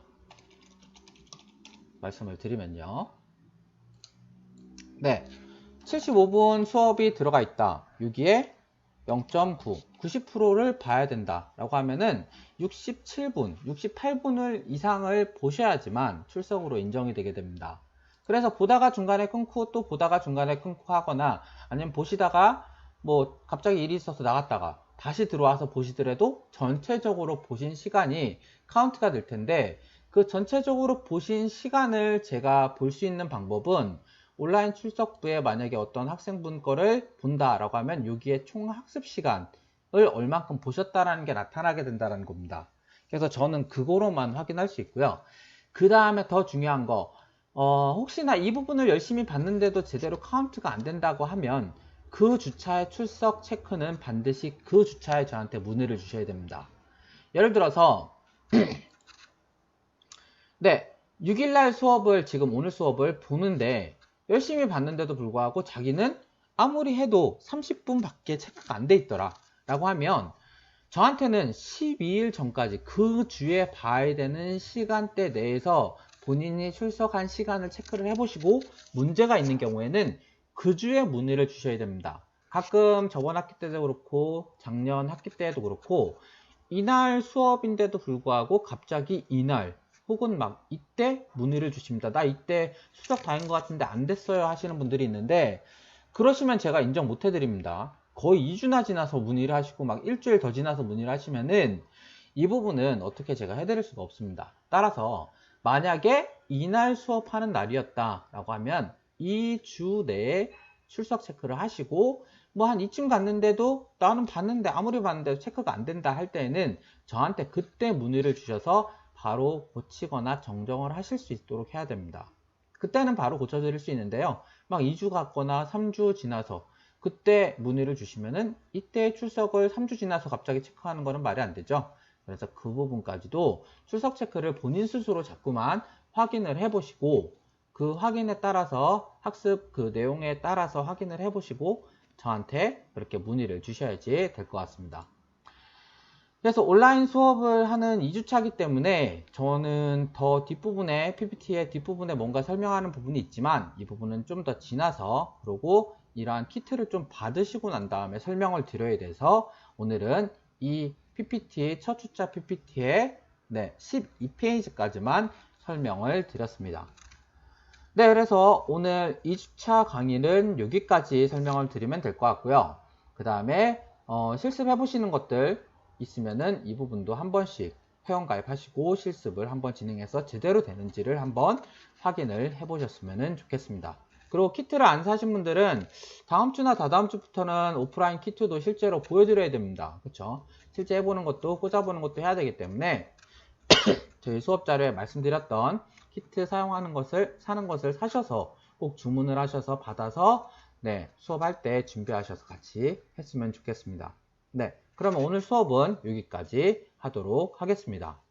말씀을 드리면요. 75분 수업이 들어가 있다. 여기에 0.9, 90%를 봐야 된다 라고 하면은 67분, 68분을 이상을 보셔야지만 출석으로 인정이 되게 됩니다. 그래서 보다가 중간에 끊고 또 보다가 중간에 끊고 하거나 아니면 보시다가 뭐 갑자기 일이 있어서 나갔다가 다시 들어와서 보시더라도 전체적으로 보신 시간이 카운트가 될 텐데 그 전체적으로 보신 시간을 제가 볼 수 있는 방법은 온라인 출석부에 만약에 어떤 학생분 거를 본다라고 하면 여기에 총 학습 시간을 얼만큼 보셨다라는 게 나타나게 된다는 겁니다. 그래서 저는 그거로만 확인할 수 있고요. 그 다음에 더 중요한 거 혹시나 이 부분을 열심히 봤는데도 제대로 카운트가 안 된다고 하면 그 주차의 출석 체크는 반드시 그 주차에 저한테 문의를 주셔야 됩니다. 예를 들어서 6일날 수업을 지금 오늘 수업을 보는데 열심히 봤는데도 불구하고 자기는 아무리 해도 30분 밖에 체크가 안 돼 있더라 라고 하면 저한테는 12일 전까지 그 주에 봐야 되는 시간대 내에서 본인이 출석한 시간을 체크를 해보시고 문제가 있는 경우에는 그 주에 문의를 주셔야 됩니다. 가끔 저번 학기 때도 그렇고 작년 학기 때도 그렇고 이날 수업인데도 불구하고 갑자기 이날 혹은 막 이때 문의를 주십니다. 나 이때 수석 다 한 것 같은데 안 됐어요 하시는 분들이 있는데 그러시면 제가 인정 못 해드립니다. 거의 2주나 지나서 문의를 하시고 막 일주일 더 지나서 문의를 하시면은 이 부분은 어떻게 제가 해드릴 수가 없습니다. 따라서 만약에 이날 수업하는 날이었다 라고 하면 이 주 내에 출석 체크를 하시고 뭐 한 2층 갔는데도 나는 봤는데 아무리 봤는데도 체크가 안 된다 할 때에는 저한테 그때 문의를 주셔서 바로 고치거나 정정을 하실 수 있도록 해야 됩니다. 그때는 바로 고쳐드릴 수 있는데요. 막 2주 갔거나 3주 지나서 그때 문의를 주시면은 이때 출석을 3주 지나서 갑자기 체크하는 거는 말이 안 되죠. 그래서 그 부분까지도 출석 체크를 본인 스스로 자꾸만 확인을 해 보시고 그 확인에 따라서 학습 그 내용에 따라서 확인을 해 보시고 저한테 그렇게 문의를 주셔야지 될 것 같습니다. 그래서 온라인 수업을 하는 2주차이기 때문에 저는 더 뒷부분에 PPT의 뒷부분에 뭔가 설명하는 부분이 있지만 이 부분은 좀 더 지나서 그리고 이러한 키트를 좀 받으시고 난 다음에 설명을 드려야 돼서 오늘은 이 PPT 첫 주차 PPT의 12페이지까지만 설명을 드렸습니다. 네, 그래서 오늘 2주차 강의는 여기까지 설명을 드리면 될 것 같고요. 그 다음에 실습해 보시는 것들 있으면은 이 부분도 한 번씩 회원가입하시고 실습을 한번 진행해서 제대로 되는지를 한번 확인을 해 보셨으면 좋겠습니다. 그리고 키트를 안 사신 분들은 다음 주나 다다음 주부터는 오프라인 키트도 실제로 보여드려야 됩니다. 그렇죠? 실제 해보는 것도 꽂아보는 것도 해야 되기 때문에 저희 수업 자료에 말씀드렸던 키트 사는 것을 사셔서 꼭 주문을 하셔서 받아서 수업할 때 준비하셔서 같이 했으면 좋겠습니다. 그러면 오늘 수업은 여기까지 하도록 하겠습니다.